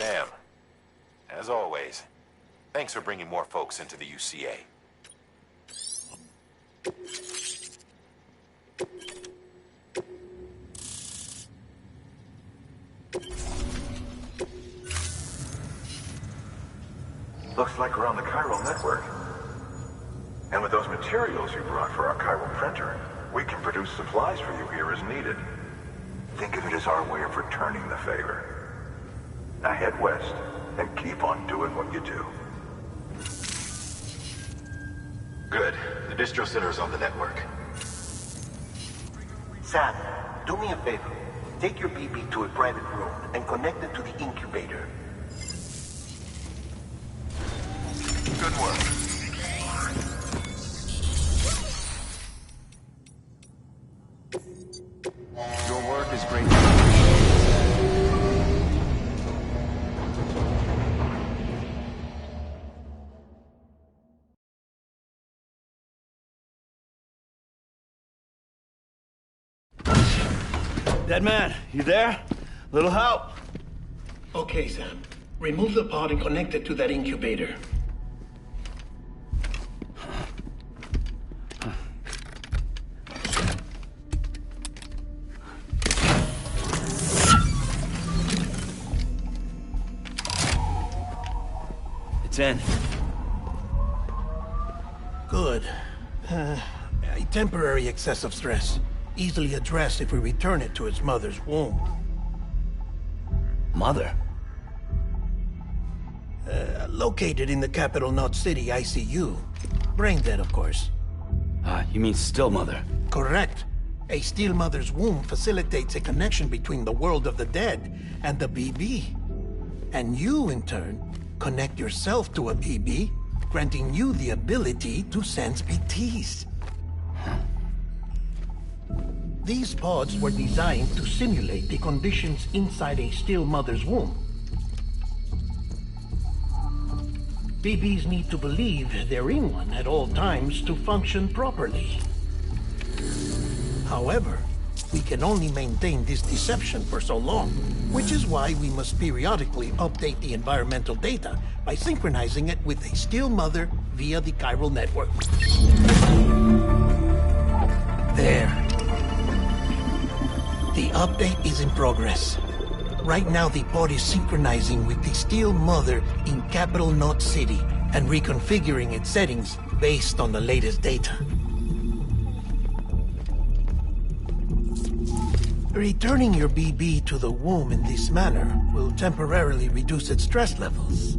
Sam, as always, thanks for bringing more folks into the UCA. Looks like we're on the chiral network. And with those materials you brought for our chiral printer, we can produce supplies for you here as needed. Think of it as our way of returning the favor. Now head west and keep on doing what you do. Good. The distro center is on the network. Sam, do me a favor. Take your BB to a private room and connect it to the incubator. Good work. Your work is great. Dead man, you there? Little help? Okay, Sam. Remove the pod and connect it to that incubator. It's in. Good. A temporary excessive stress. Easily addressed if we return it to its mother's womb. Mother? Located in the capital Knot City ICU. Brain dead, of course. You mean still mother? Correct. A still mother's womb facilitates a connection between the world of the dead and the BB. And you, in turn, connect yourself to a BB, granting you the ability to sense BTs. These pods were designed to simulate the conditions inside a still mother's womb. BBs need to believe they're in one at all times to function properly. However, we can only maintain this deception for so long, which is why we must periodically update the environmental data by synchronizing it with a still mother via the chiral network. There. The update is in progress. Right now, the pod is synchronizing with the still mother in capital Knot City and reconfiguring its settings based on the latest data. Returning your BB to the womb in this manner will temporarily reduce its stress levels.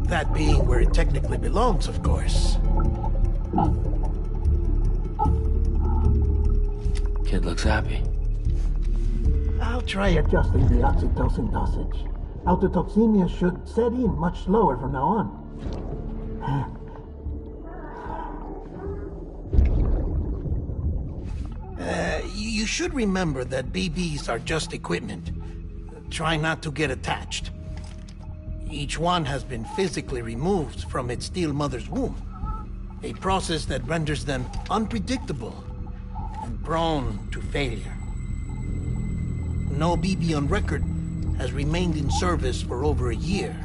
That being where it technically belongs, of course. Kid looks happy. I'll try adjusting the oxytocin dosage. Autotoxemia should set in much slower from now on. You should remember that BBs are just equipment. Try not to get attached. Each one has been physically removed from its still mother's womb. A process that renders them unpredictable and prone to failure. No BB on record has remained in service for over a year.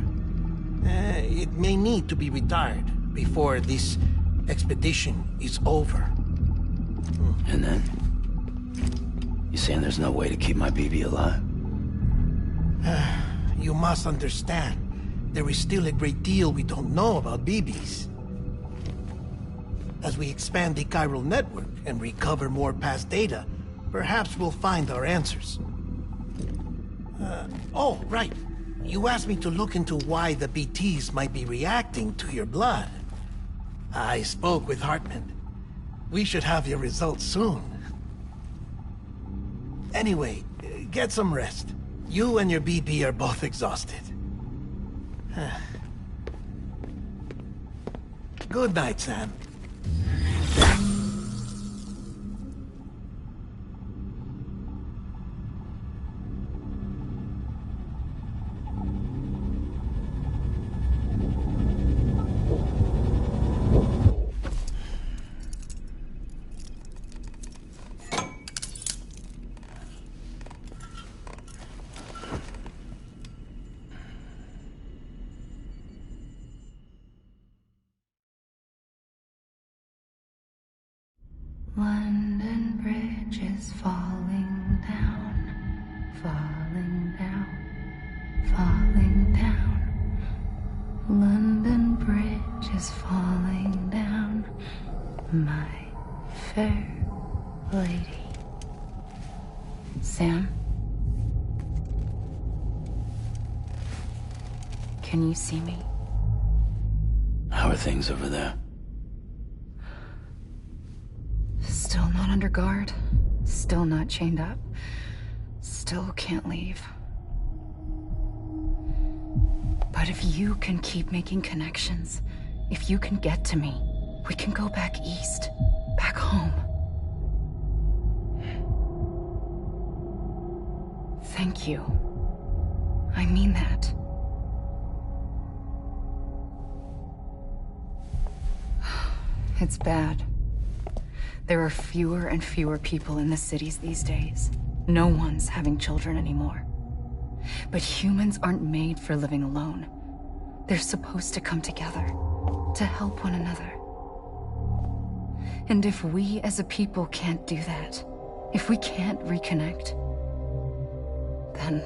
It may need to be retired before this expedition is over. And then? You saying there's no way to keep my BB alive? You must understand, there is still a great deal we don't know about BBs. As we expand the chiral network and recover more past data, perhaps we'll find our answers. Oh, right. You asked me to look into why the BTs might be reacting to your blood. I spoke with Hartman. We should have your results soon. Anyway, get some rest. You and your BB are both exhausted. Good night, Sam. Bridge is falling down, falling down, falling down. London Bridge is falling down, my fair lady. Sam? Can you see me? How are things over there? Still not under guard. Still not chained up. Still can't leave. But if you can keep making connections, if you can get to me, we can go back east, back home. Thank you. I mean that. It's bad. There are fewer and fewer people in the cities these days. No one's having children anymore. But humans aren't made for living alone. They're supposed to come together, to help one another. And if we as a people can't do that, if we can't reconnect, then,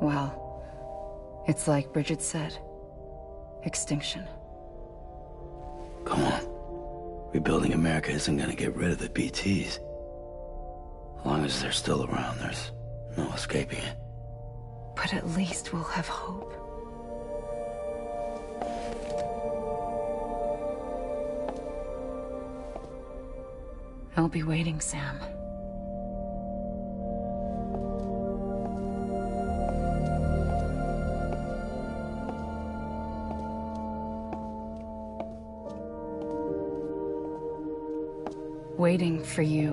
well, it's like Bridget said, extinction. Come on. Rebuilding America isn't gonna get rid of the BTs. As long as they're still around, there's no escaping it. But at least we'll have hope. I'll be waiting, Sam. Waiting for you.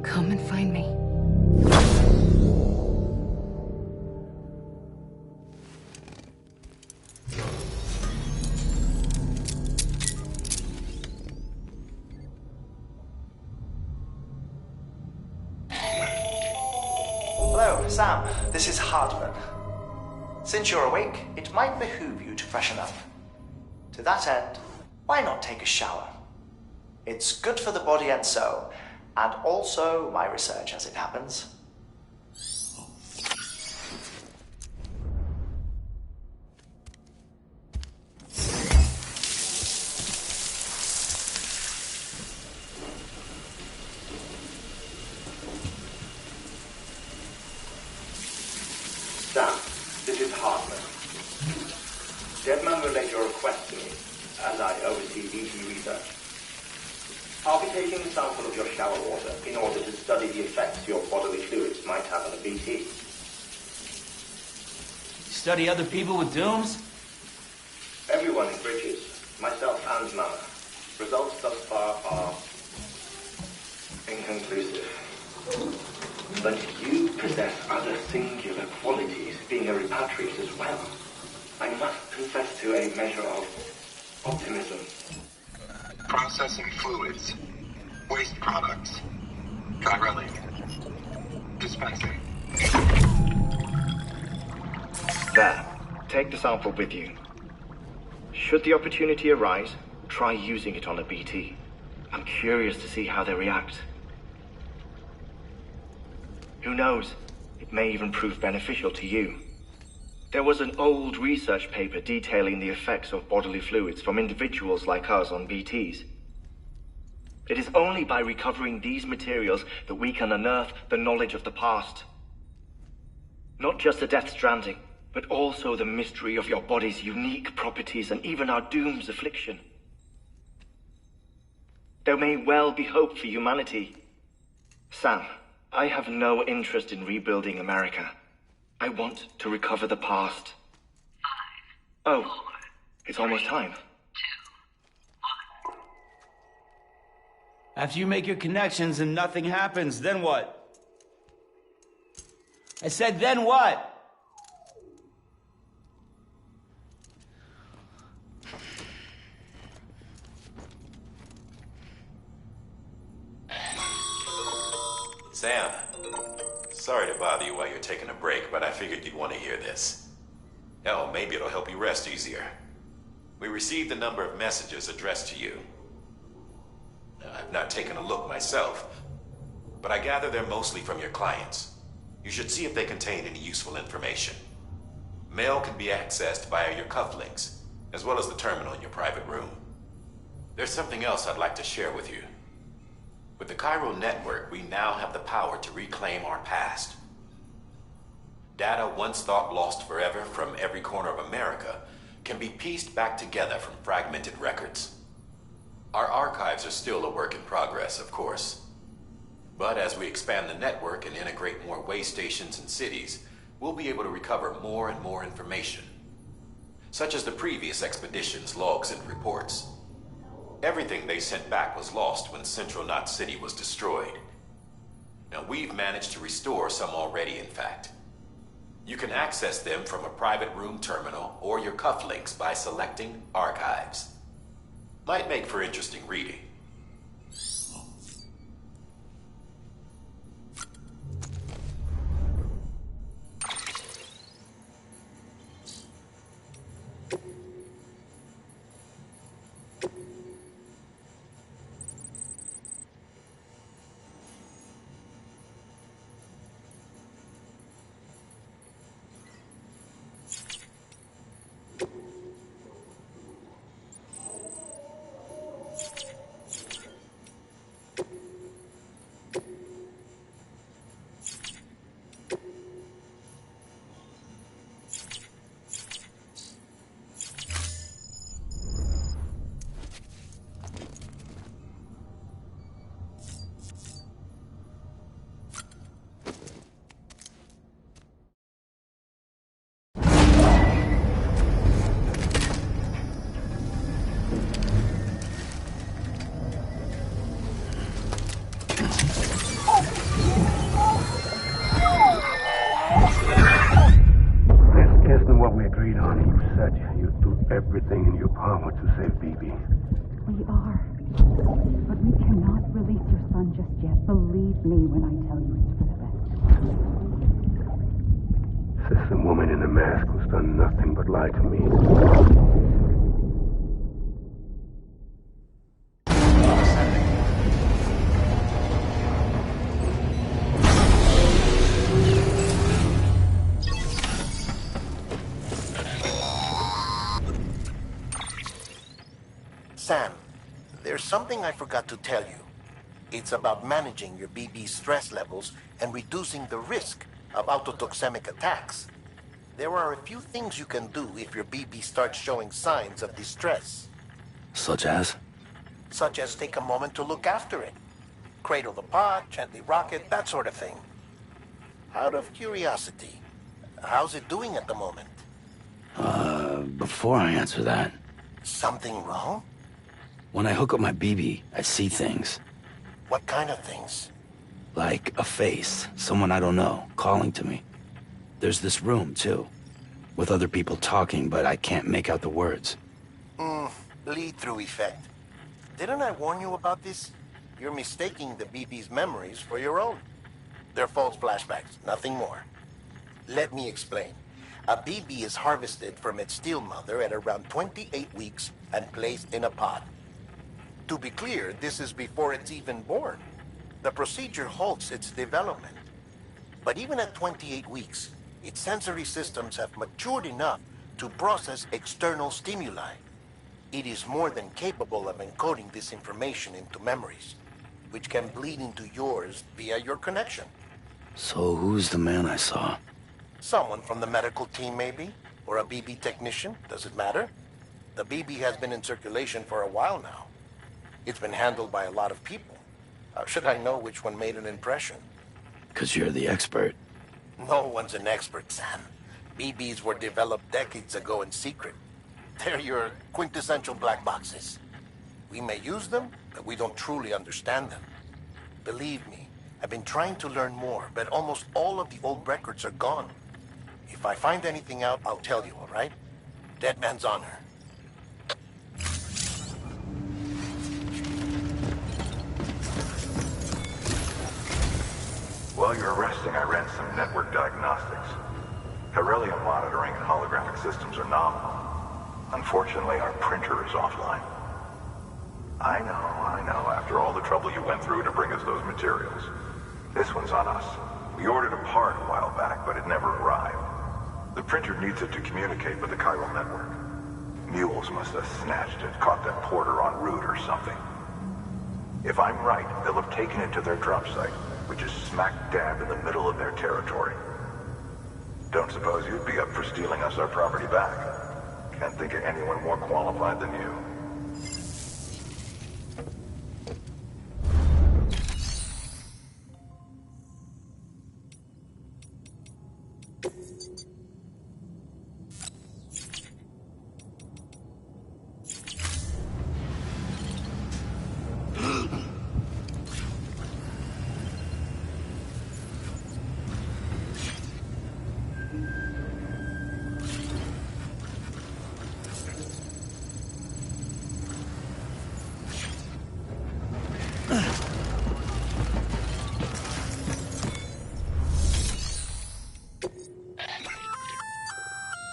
Come and find me. Hello, Sam. This is Hardman. Since you're awake, it might behoove you to freshen up. To that end, why not take a shower? It's good for the body and soul, and also my research as it happens. Sam, this is Hardman. Deadman relayed your request to me, as I oversee BT research. I'll be taking a sample of your shower water in order to study the effects your bodily fluids might have on a BT. Study other people with dooms? Everyone in Bridges, myself and Mama. Results thus far are inconclusive. But you possess other singular qualities, being a repatriate as well. I must confess to a measure of optimism. Processing fluids. Waste products. Chirelli. Dispensing. There. Take the sample with you. Should the opportunity arise, try using it on a BT. I'm curious to see how they react. Who knows? It may even prove beneficial to you. There was an old research paper detailing the effects of bodily fluids from individuals like us on BTs. It is only by recovering these materials that we can unearth the knowledge of the past. Not just the Death Stranding, but also the mystery of your body's unique properties and even our doom's affliction. There may well be hope for humanity. Sam, I have no interest in rebuilding America. I want to recover the past. 5, 4, oh, it's almost time. 2, 1. After you make your connections and nothing happens, then what? I said, then what? Sam, sorry to bother you while you're taking a break, but I figured you'd want to hear this. Hell, maybe it'll help you rest easier. We received a number of messages addressed to you. I've not taken a look myself, but I gather they're mostly from your clients. You should see if they contain any useful information. Mail can be accessed via your cufflinks, as well as the terminal in your private room. There's something else I'd like to share with you. With the Cairo network, we now have the power to reclaim our past. Data once thought lost forever from every corner of America can be pieced back together from fragmented records. Our archives are still a work in progress, of course. But as we expand the network and integrate more way stations and cities, we'll be able to recover more and more information, such as the previous expedition's logs and reports. Everything they sent back was lost when Central Knot City was destroyed. Now, we've managed to restore some already, in fact. You can access them from a private room terminal or your cufflinks by selecting Archives. Might make for interesting reading. Everything in your power to save BB. We are. But we cannot release your son just yet. Believe me when I tell you it's for the best. Says some woman in a mask who's done nothing but lie to me. Sam, there's something I forgot to tell you. It's about managing your BB stress levels and reducing the risk of autotoxemic attacks. There are a few things you can do if your BB starts showing signs of distress. Such as? Such as take a moment to look after it. Cradle the pod, gently rock it, that sort of thing. Out of curiosity, how's it doing at the moment? Before I answer that... Something wrong? When I hook up my BB, I see things. What kind of things? Like a face, someone I don't know, calling to me. There's this room, too, with other people talking, but I can't make out the words. Bleed-through effect. Didn't I warn you about this? You're mistaking the BB's memories for your own. They're false flashbacks, nothing more. Let me explain. A BB is harvested from its steel mother at around 28 weeks and placed in a pod. To be clear, this is before it's even born. The procedure halts its development. But even at 28 weeks, its sensory systems have matured enough to process external stimuli. It is more than capable of encoding this information into memories, which can bleed into yours via your connection. So who's the man I saw? Someone from the medical team, maybe? Or a BB technician? Does it matter? The BB has been in circulation for a while now. It's been handled by a lot of people. How should I know which one made an impression? 'Cause you're the expert. No one's an expert, Sam. BBs were developed decades ago in secret. They're your quintessential black boxes. We may use them, but we don't truly understand them. Believe me, I've been trying to learn more, but almost all of the old records are gone. If I find anything out, I'll tell you, all right? Dead man's honor. While you're resting, I ran some network diagnostics. Beryllium monitoring and holographic systems are nominal. Unfortunately, our printer is offline. I know, after all the trouble you went through to bring us those materials. This one's on us. We ordered a part a while back, but it never arrived. The printer needs it to communicate with the chiral network. Mules must have snatched it, caught that porter en route or something. If I'm right, they'll have taken it to their drop site, which is smack dab in the middle of their territory. Don't suppose you'd be up for stealing us our property back? Can't think of anyone more qualified than you.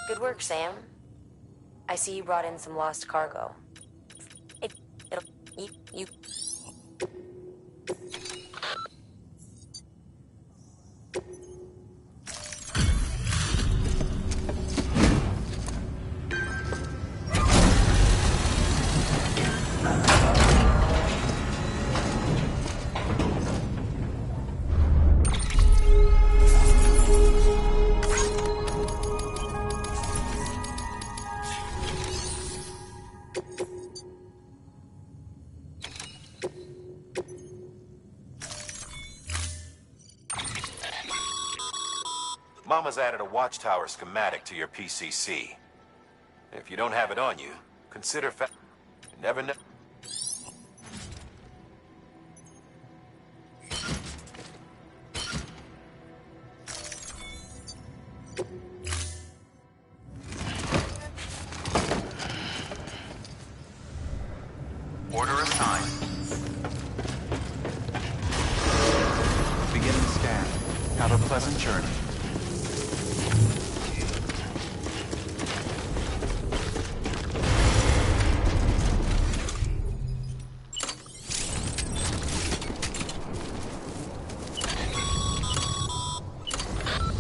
Good work, Sam. I see you brought in some lost cargo. You... Mama's added a watchtower schematic to your PCC. If you don't have it on you, consider you never know. Order assigned. Beginning scan. Have a pleasant journey.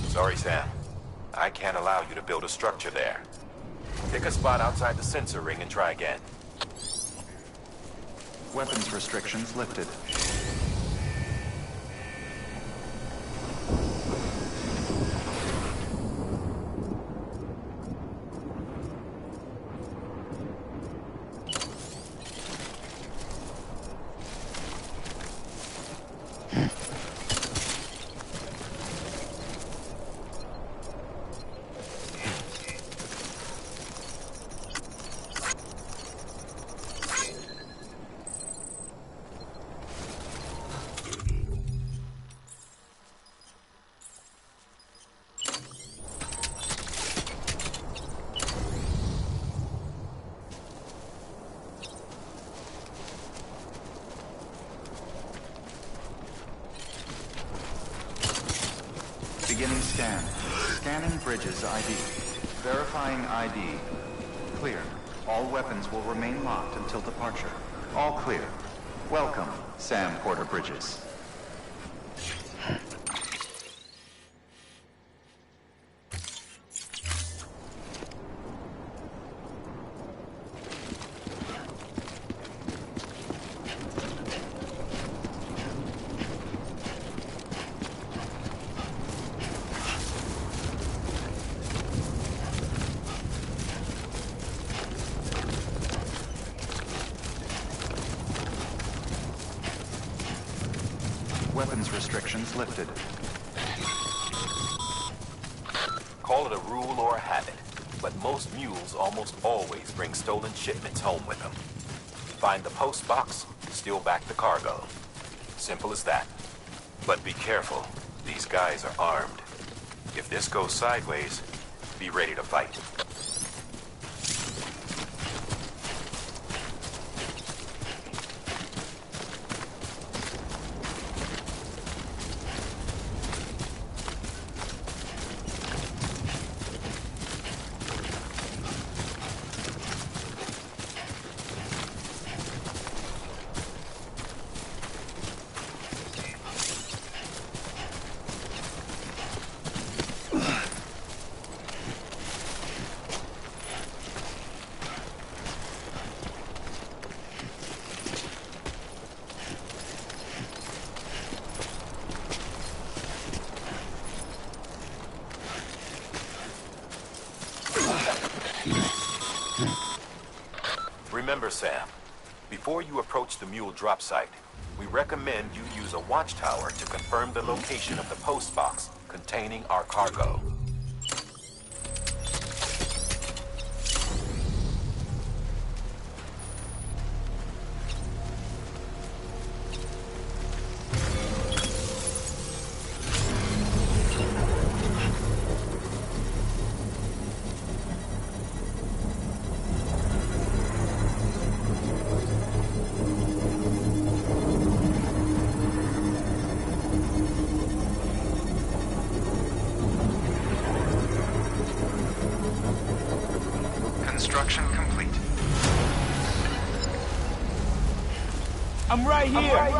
Sorry, Sam. I can't allow you to build a structure there. Pick a spot outside the sensor ring and try again. Weapons restrictions lifted. Beginning scan. Scanning Bridges ID. Verifying ID. Clear. All weapons will remain locked until departure. All clear. Welcome, Sam Porter Bridges. Weapons restrictions lifted. Call it a rule or a habit, but most mules almost always bring stolen shipments home with them. Find the post box, steal back the cargo. Simple as that. But be careful. These guys are armed. If this goes sideways, be ready to fight. Remember, Sam, before you approach the mule drop site, we recommend you use a watchtower to confirm the location of the post box containing our cargo. Construction complete. I'm right here.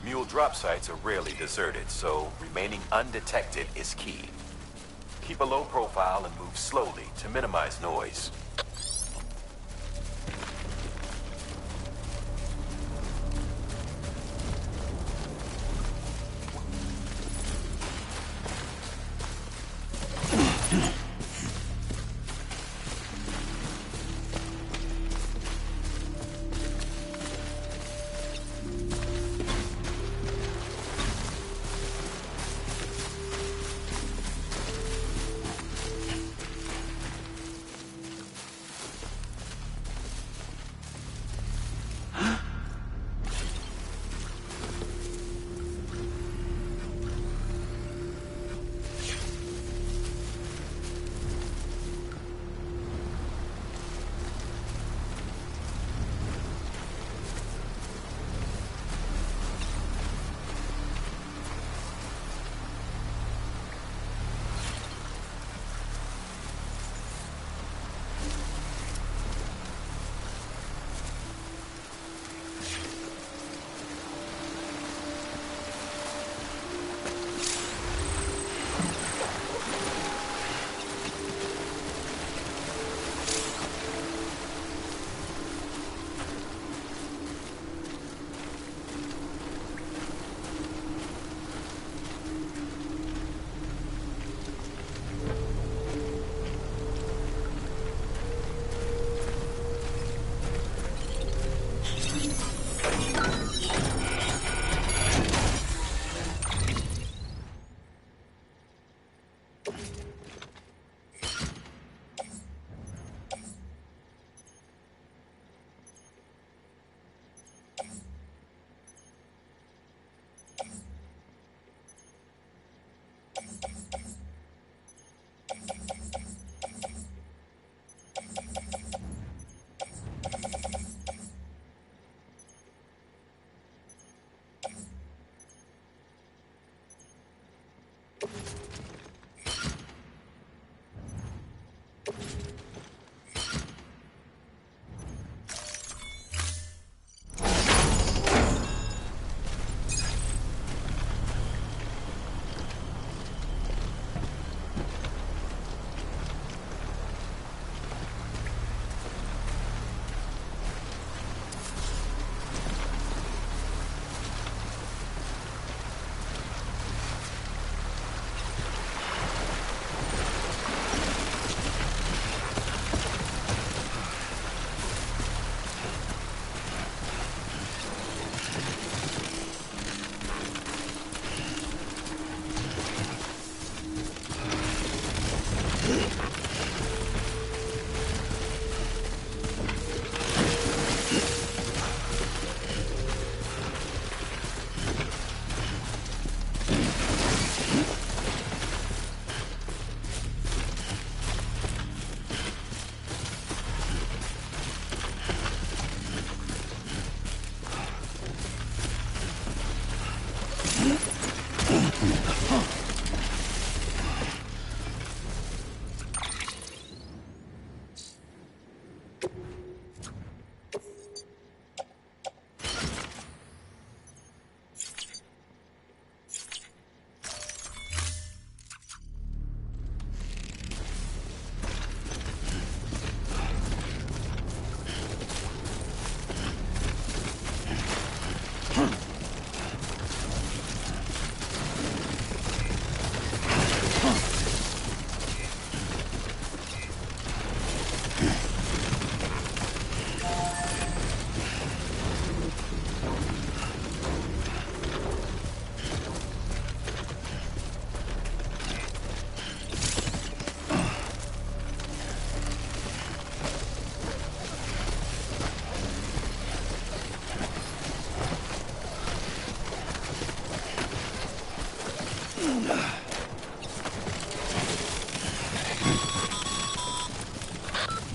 Mule drop sites are rarely deserted, so remaining undetected is key. Keep a low profile and move slowly to minimize noise.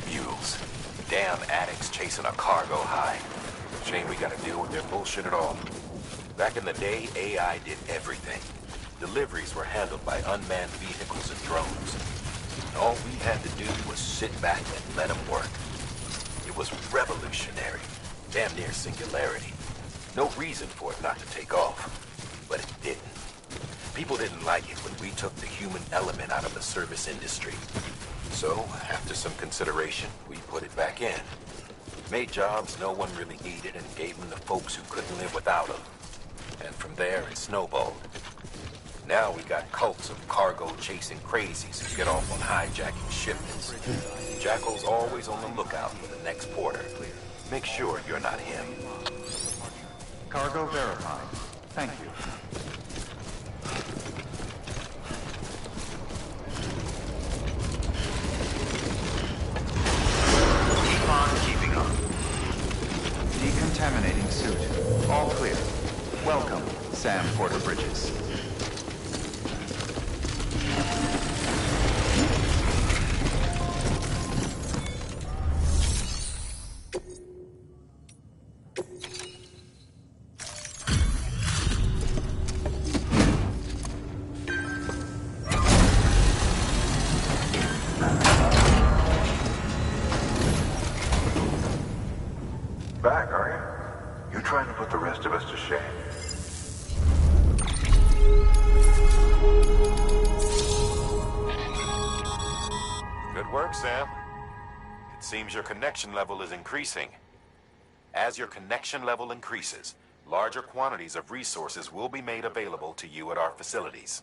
Mules. Damn addicts chasing a cargo high. Shame we gotta deal with their bullshit at all. Back in the day, AI did everything. Deliveries were handled by unmanned vehicles and drones. And all we had to do was sit back and let them work. It was revolutionary. Damn near singularity. No reason for it not to take off. But it didn't. People didn't like it when we took the human element out of the service industry. So, after some consideration, we put it back in. Made jobs no one really needed and gave them to folks who couldn't live without them. And from there, it snowballed. Now we got cults of cargo-chasing crazies who get off on hijacking shipments. Jackal's always on the lookout for the next porter. Make sure you're not him. Cargo verified. Thank you. Keep on keeping on. Decontaminating suit. All clear. Welcome, Sam Porter Bridges. Back, are you? You trying to put the rest of us to shame? Good work, Sam. It seems your connection level is increasing. As your connection level increases, larger quantities of resources will be made available to you at our facilities.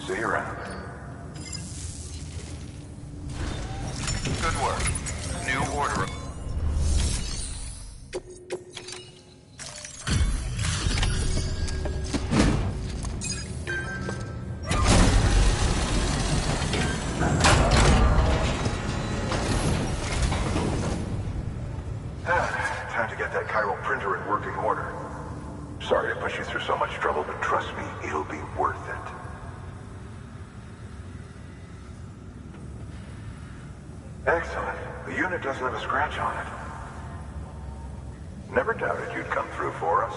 See you around. Good work. New order. Time to get that chiral printer in working order. Sorry to push you through so much trouble, but trust me, it'll be worth it. Excellent. The unit doesn't have a scratch on it. Never doubted you'd come through for us.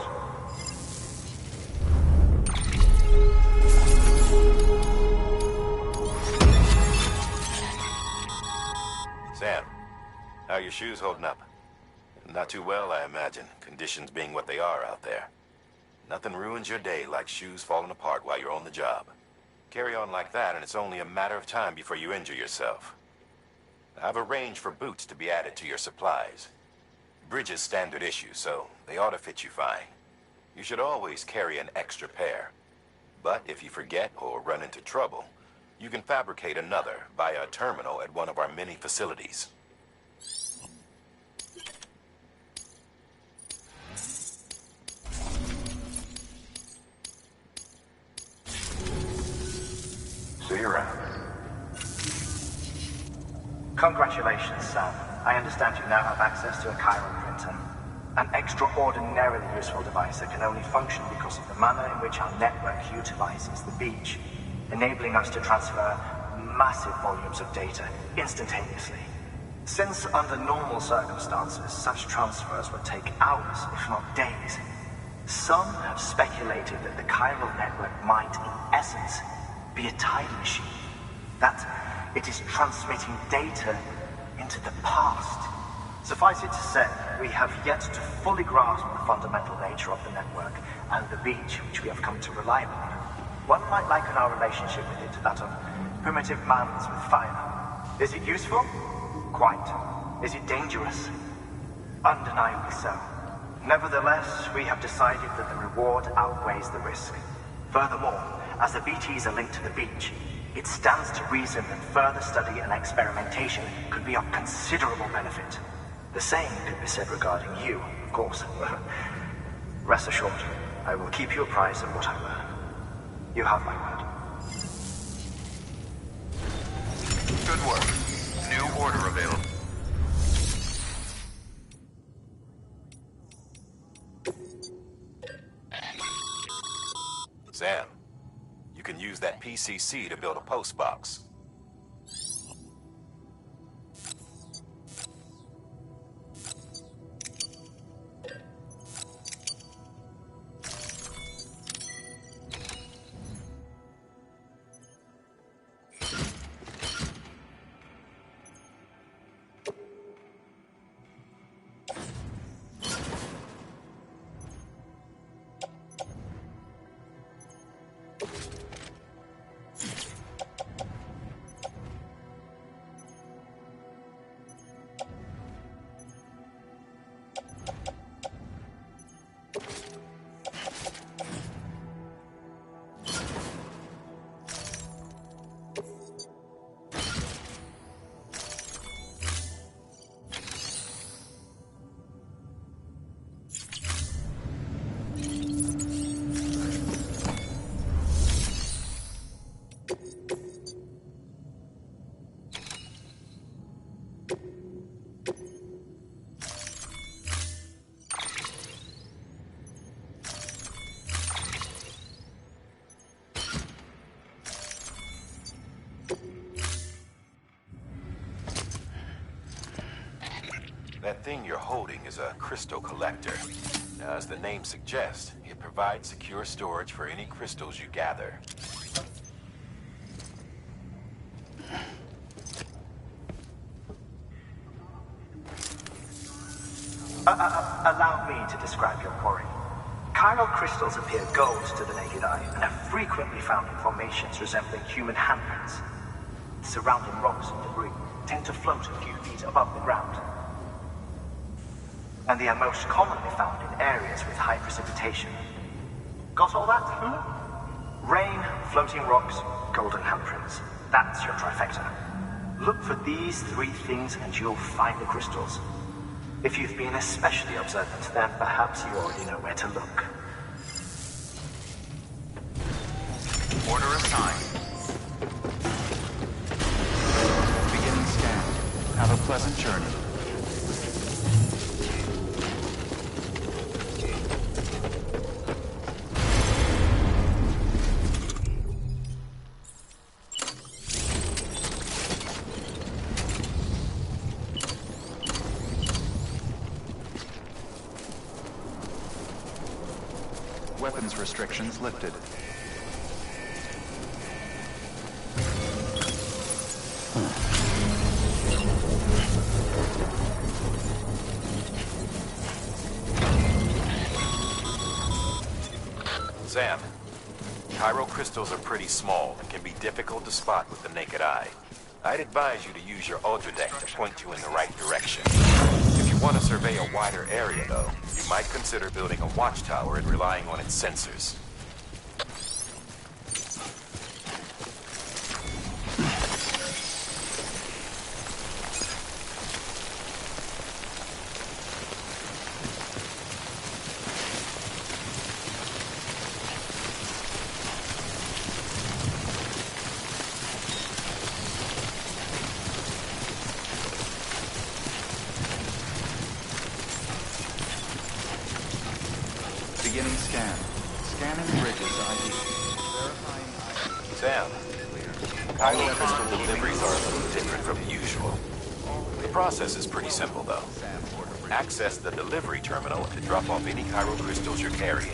Sam, how are your shoes holding up? Not too well, I imagine, conditions being what they are out there. Nothing ruins your day like shoes falling apart while you're on the job. Carry on like that, and it's only a matter of time before you injure yourself. I've arranged for boots to be added to your supplies. Bridges standard issue, so they ought to fit you fine. You should always carry an extra pair. But if you forget or run into trouble, you can fabricate another via a terminal at one of our many facilities. See you around. Congratulations, Sam. I understand you now have access to a chiral printer. An extraordinarily useful device that can only function because of the manner in which our network utilizes the beach, enabling us to transfer massive volumes of data instantaneously. Since under normal circumstances, such transfers would take hours, if not days, some have speculated that the chiral network might, in essence, be a time machine. That it is transmitting data into the past. Suffice it to say, we have yet to fully grasp the fundamental nature of the network and the beach which we have come to rely upon. One might liken our relationship with it to that of primitive mans with fire. Is it useful? Quite. Is it dangerous? Undeniably so. Nevertheless, we have decided that the reward outweighs the risk. Furthermore, as the BTs are linked to the beach, it stands to reason that further study and experimentation could be of considerable benefit. The same could be said regarding you, of course. Rest assured, I will keep you apprised of what I learn. You have my word. Good work. New order available. Sam, you can use that PCC to build a post box. That thing you're holding is a crystal collector. Now, as the name suggests, it provides secure storage for any crystals you gather. Allow me to describe your quarry. Chiral crystals appear gold to the naked eye and are frequently found in formations resembling human handprints. Surrounding rocks and debris tend to float a few feet above the ground. And they are most commonly found in areas with high precipitation. Got all that? Rain, floating rocks, golden handprints. That's your trifecta. Look for these three things and you'll find the crystals. If you've been especially observant, then perhaps you already know where to look. Order assigned. Beginning scan. Have a pleasant journey. Weapons restrictions lifted. Sam, chiral crystals are pretty small and can be difficult to spot with the naked eye. I'd advise you to use your ultra deck to point you in the right direction. If you want to survey a wider area, though, you might consider building a watchtower and relying on its sensors. Beginning scan. Scanning bridges ID. Verifying ID. Sam, chiral crystal deliveries are a little different from usual. The process is pretty simple, though. Access the delivery terminal to drop off any chiral crystals you're carrying.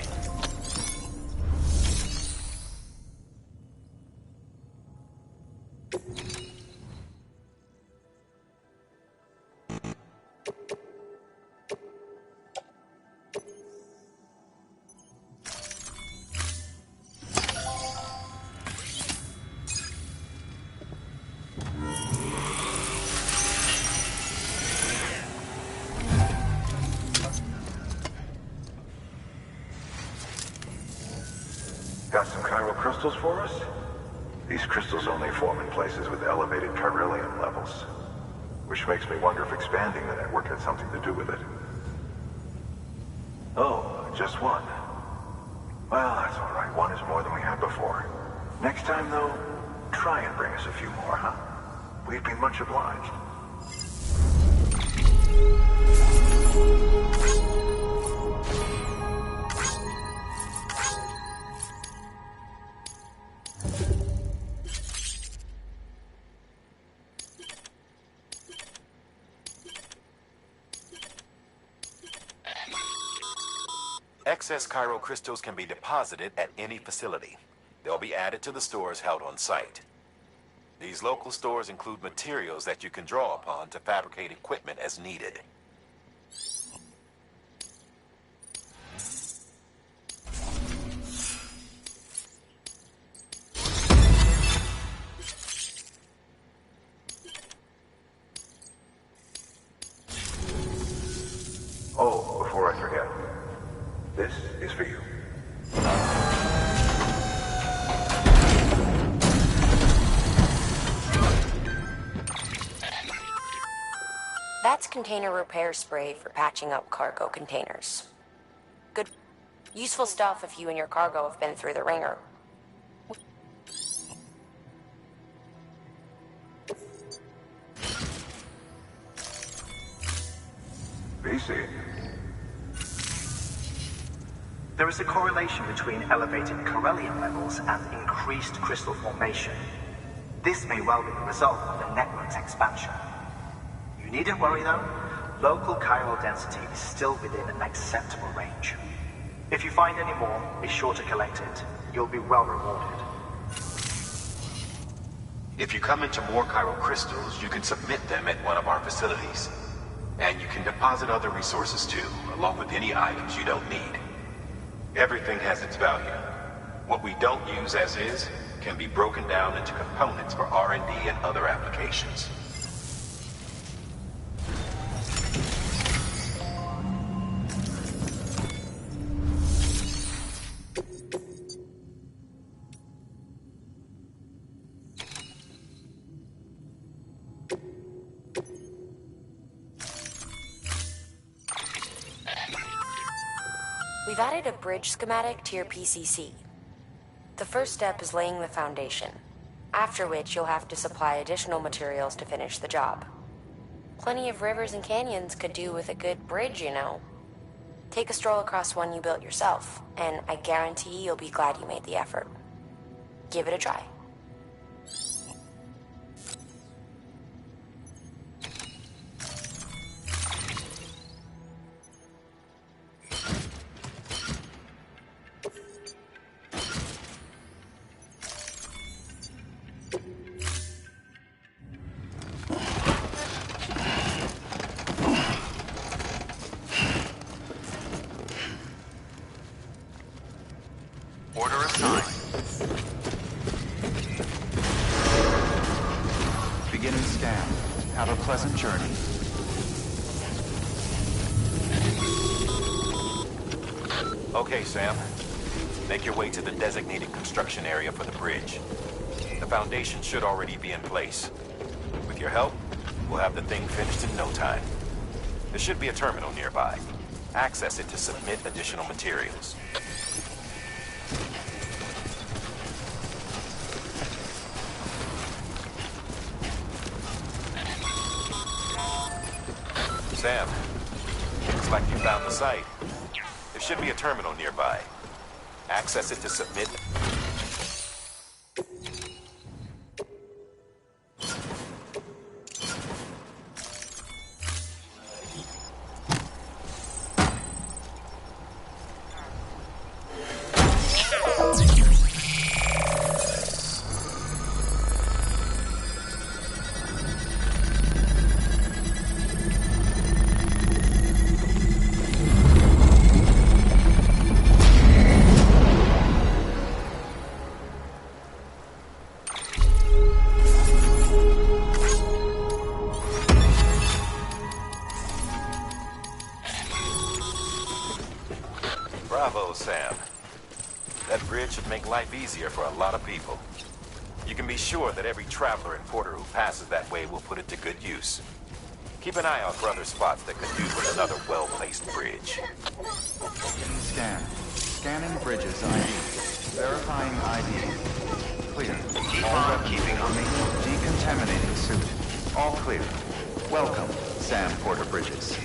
Got some chiral crystals for us? These crystals only form in places with elevated chiralium levels, which makes me wonder if expanding the network had something to do with it. Oh, just one. Well, that's all right. One is more than we had before. Next time, though, try and bring us a few more, huh? We'd be much obliged. Excess chiral crystals can be deposited at any facility. They'll be added to the stores held on site. These local stores include materials that you can draw upon to fabricate equipment as needed. Oh, before I forget, this is for you. That's container repair spray for patching up cargo containers. Good, useful stuff if you and your cargo have been through the ringer. BC. There is a correlation between elevated Corellium levels and increased crystal formation. This may well be the result of the network's expansion. You needn't worry though, local chiral density is still within an acceptable range. If you find any more, be sure to collect it. You'll be well rewarded. If you come into more chiral crystals, you can submit them at one of our facilities. And you can deposit other resources too, along with any items you don't need. Everything has its value. What we don't use as is can be broken down into components for R&D and other applications. We've added a bridge schematic to your PCC. The first step is laying the foundation, after which you'll have to supply additional materials to finish the job. Plenty of rivers and canyons could do with a good bridge, you know. Take a stroll across one you built yourself, and I guarantee you'll be glad you made the effort. Give it a try. Order assigned. Beginning scan. Have a pleasant journey. Okay, Sam. Make your way to the designated construction area for the bridge. The foundation should already be in place. With your help, we'll have the thing finished in no time. There should be a terminal nearby. Access it to submit additional materials. Sam, looks like you found the site. There should be a terminal nearby. Access it to submit. Bravo, Sam. That bridge should make life easier for a lot of people. You can be sure that every traveler and porter who passes that way will put it to good use. Keep an eye out for other spots that could use with another well-placed bridge. Scan. Scanning Bridges ID. Verifying ID. Clear. All weapons remain decontaminating suit. All clear. Welcome, Sam Porter Bridges.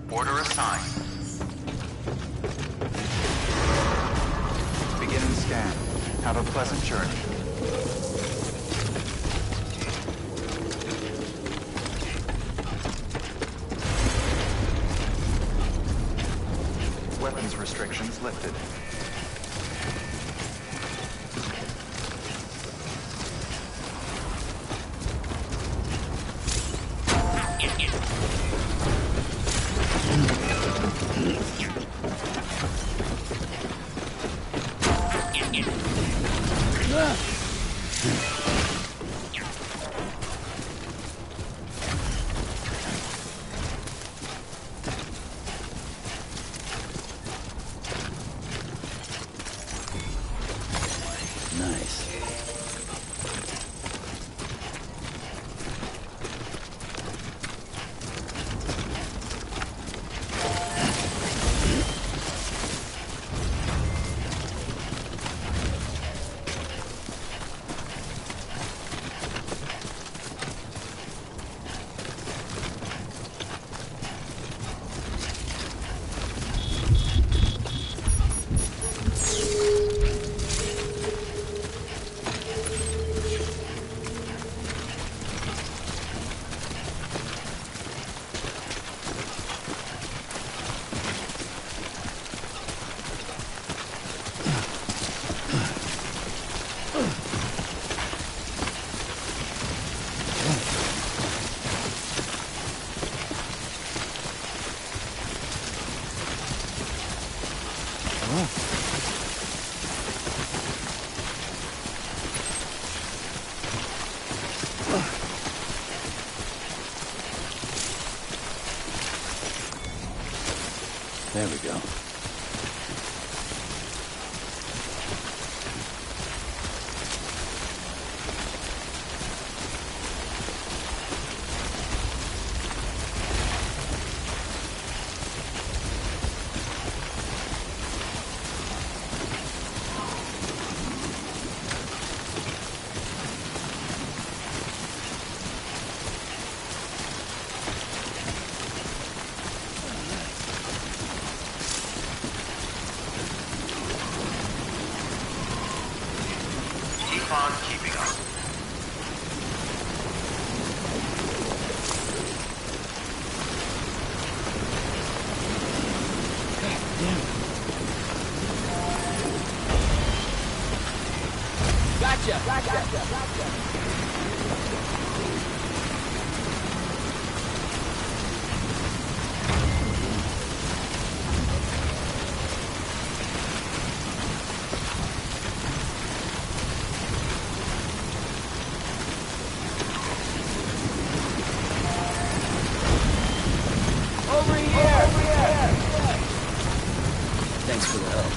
Order assigned. Beginning scan. Have a pleasant journey. Weapons restrictions lifted. There we go. Keeping up. Gotcha. Thanks for the help.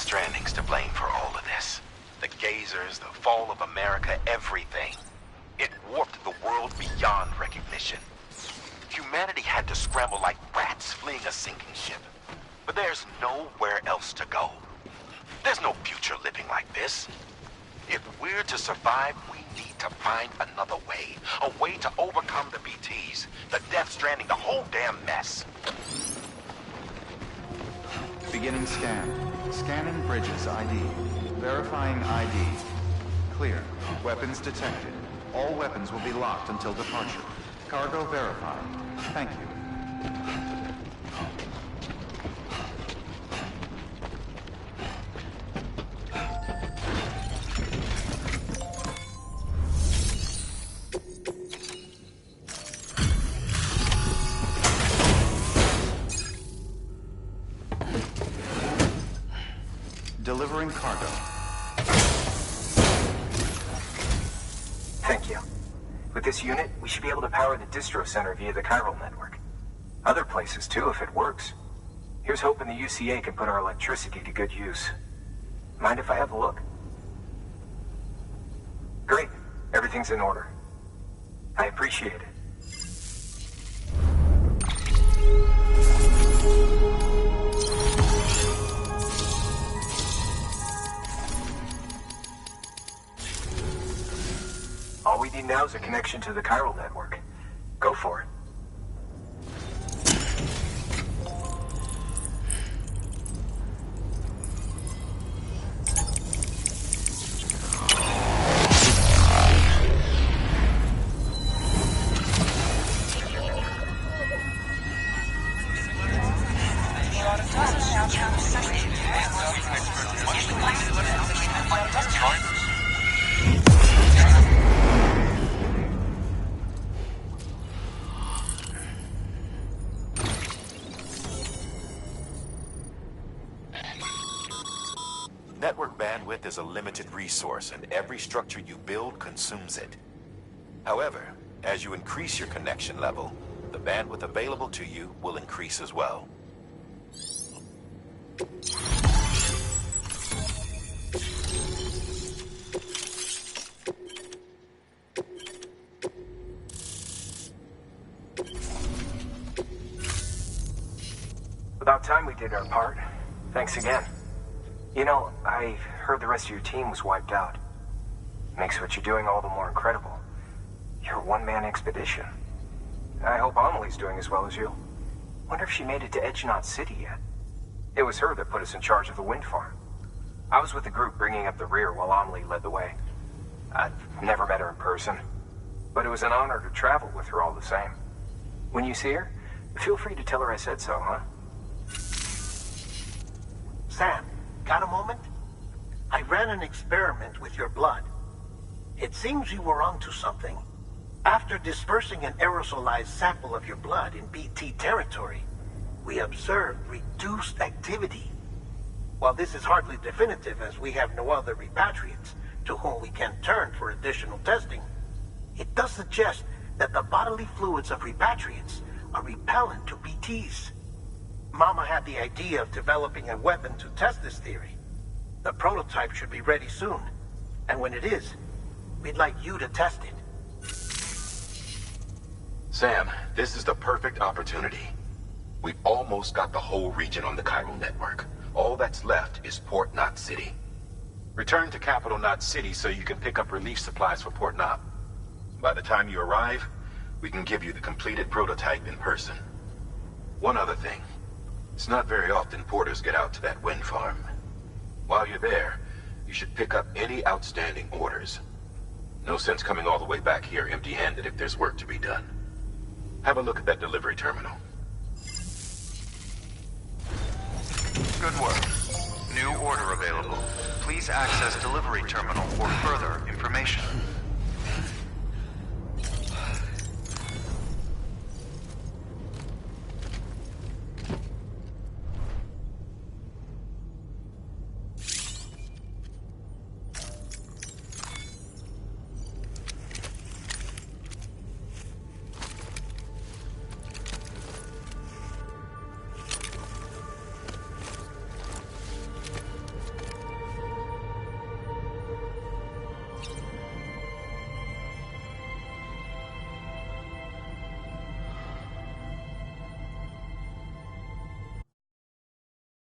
Stranding's to blame for all of this. The gazers, the fall of America, everything. It warped the world beyond recognition. Humanity had to scramble like rats fleeing a sinking ship. But there's nowhere else to go. There's no future living like this. If we're to survive, we need to find another way. A way to overcome the BTs, the Death Stranding, the whole damn mess. Beginning scan. Scanning Bridges ID. Verifying ID. Clear. Weapons detected. All weapons will be locked until departure. Cargo verified. Thank you. Delivering cargo. Thank you. With this unit, we should be able to power the distro center via the chiral network. Other places too, if it works. Here's hoping the UCA can put our electricity to good use. Mind if I have a look? Great. Everything's in order. I appreciate it. All we need now is a connection to the chiral network. Go for it. Network bandwidth is a limited resource, and every structure you build consumes it. However, as you increase your connection level, the bandwidth available to you will increase as well. About time we did our part. Thanks again. You know, I heard the rest of your team was wiped out. Makes what you're doing all the more incredible. You're a one-man expedition. I hope Amelie's doing as well as you. Wonder if she made it to Edgenot City yet. It was her that put us in charge of the wind farm. I was with the group bringing up the rear while Amelie led the way. I've never met her in person, but it was an honor to travel with her all the same. When you see her, feel free to tell her I said so, huh? Sam, got a moment? I ran an experiment with your blood. It seems you were onto something. After dispersing an aerosolized sample of your blood in BT territory, we observed reduced activity. While this is hardly definitive, as we have no other repatriates to whom we can turn for additional testing, it does suggest that the bodily fluids of repatriates are repellent to BTs. Mama had the idea of developing a weapon to test this theory. The prototype should be ready soon, and when it is, we'd like you to test it. Sam, this is the perfect opportunity. We've almost got the whole region on the chiral network. All that's left is Port Knot City. Return to Capital Knot City so you can pick up relief supplies for Port Knot. By the time you arrive, we can give you the completed prototype in person. One other thing. It's not very often porters get out to that wind farm. While you're there, you should pick up any outstanding orders. No sense coming all the way back here empty-handed if there's work to be done. Have a look at that delivery terminal. Good work. New order available. Please access delivery terminal for further information.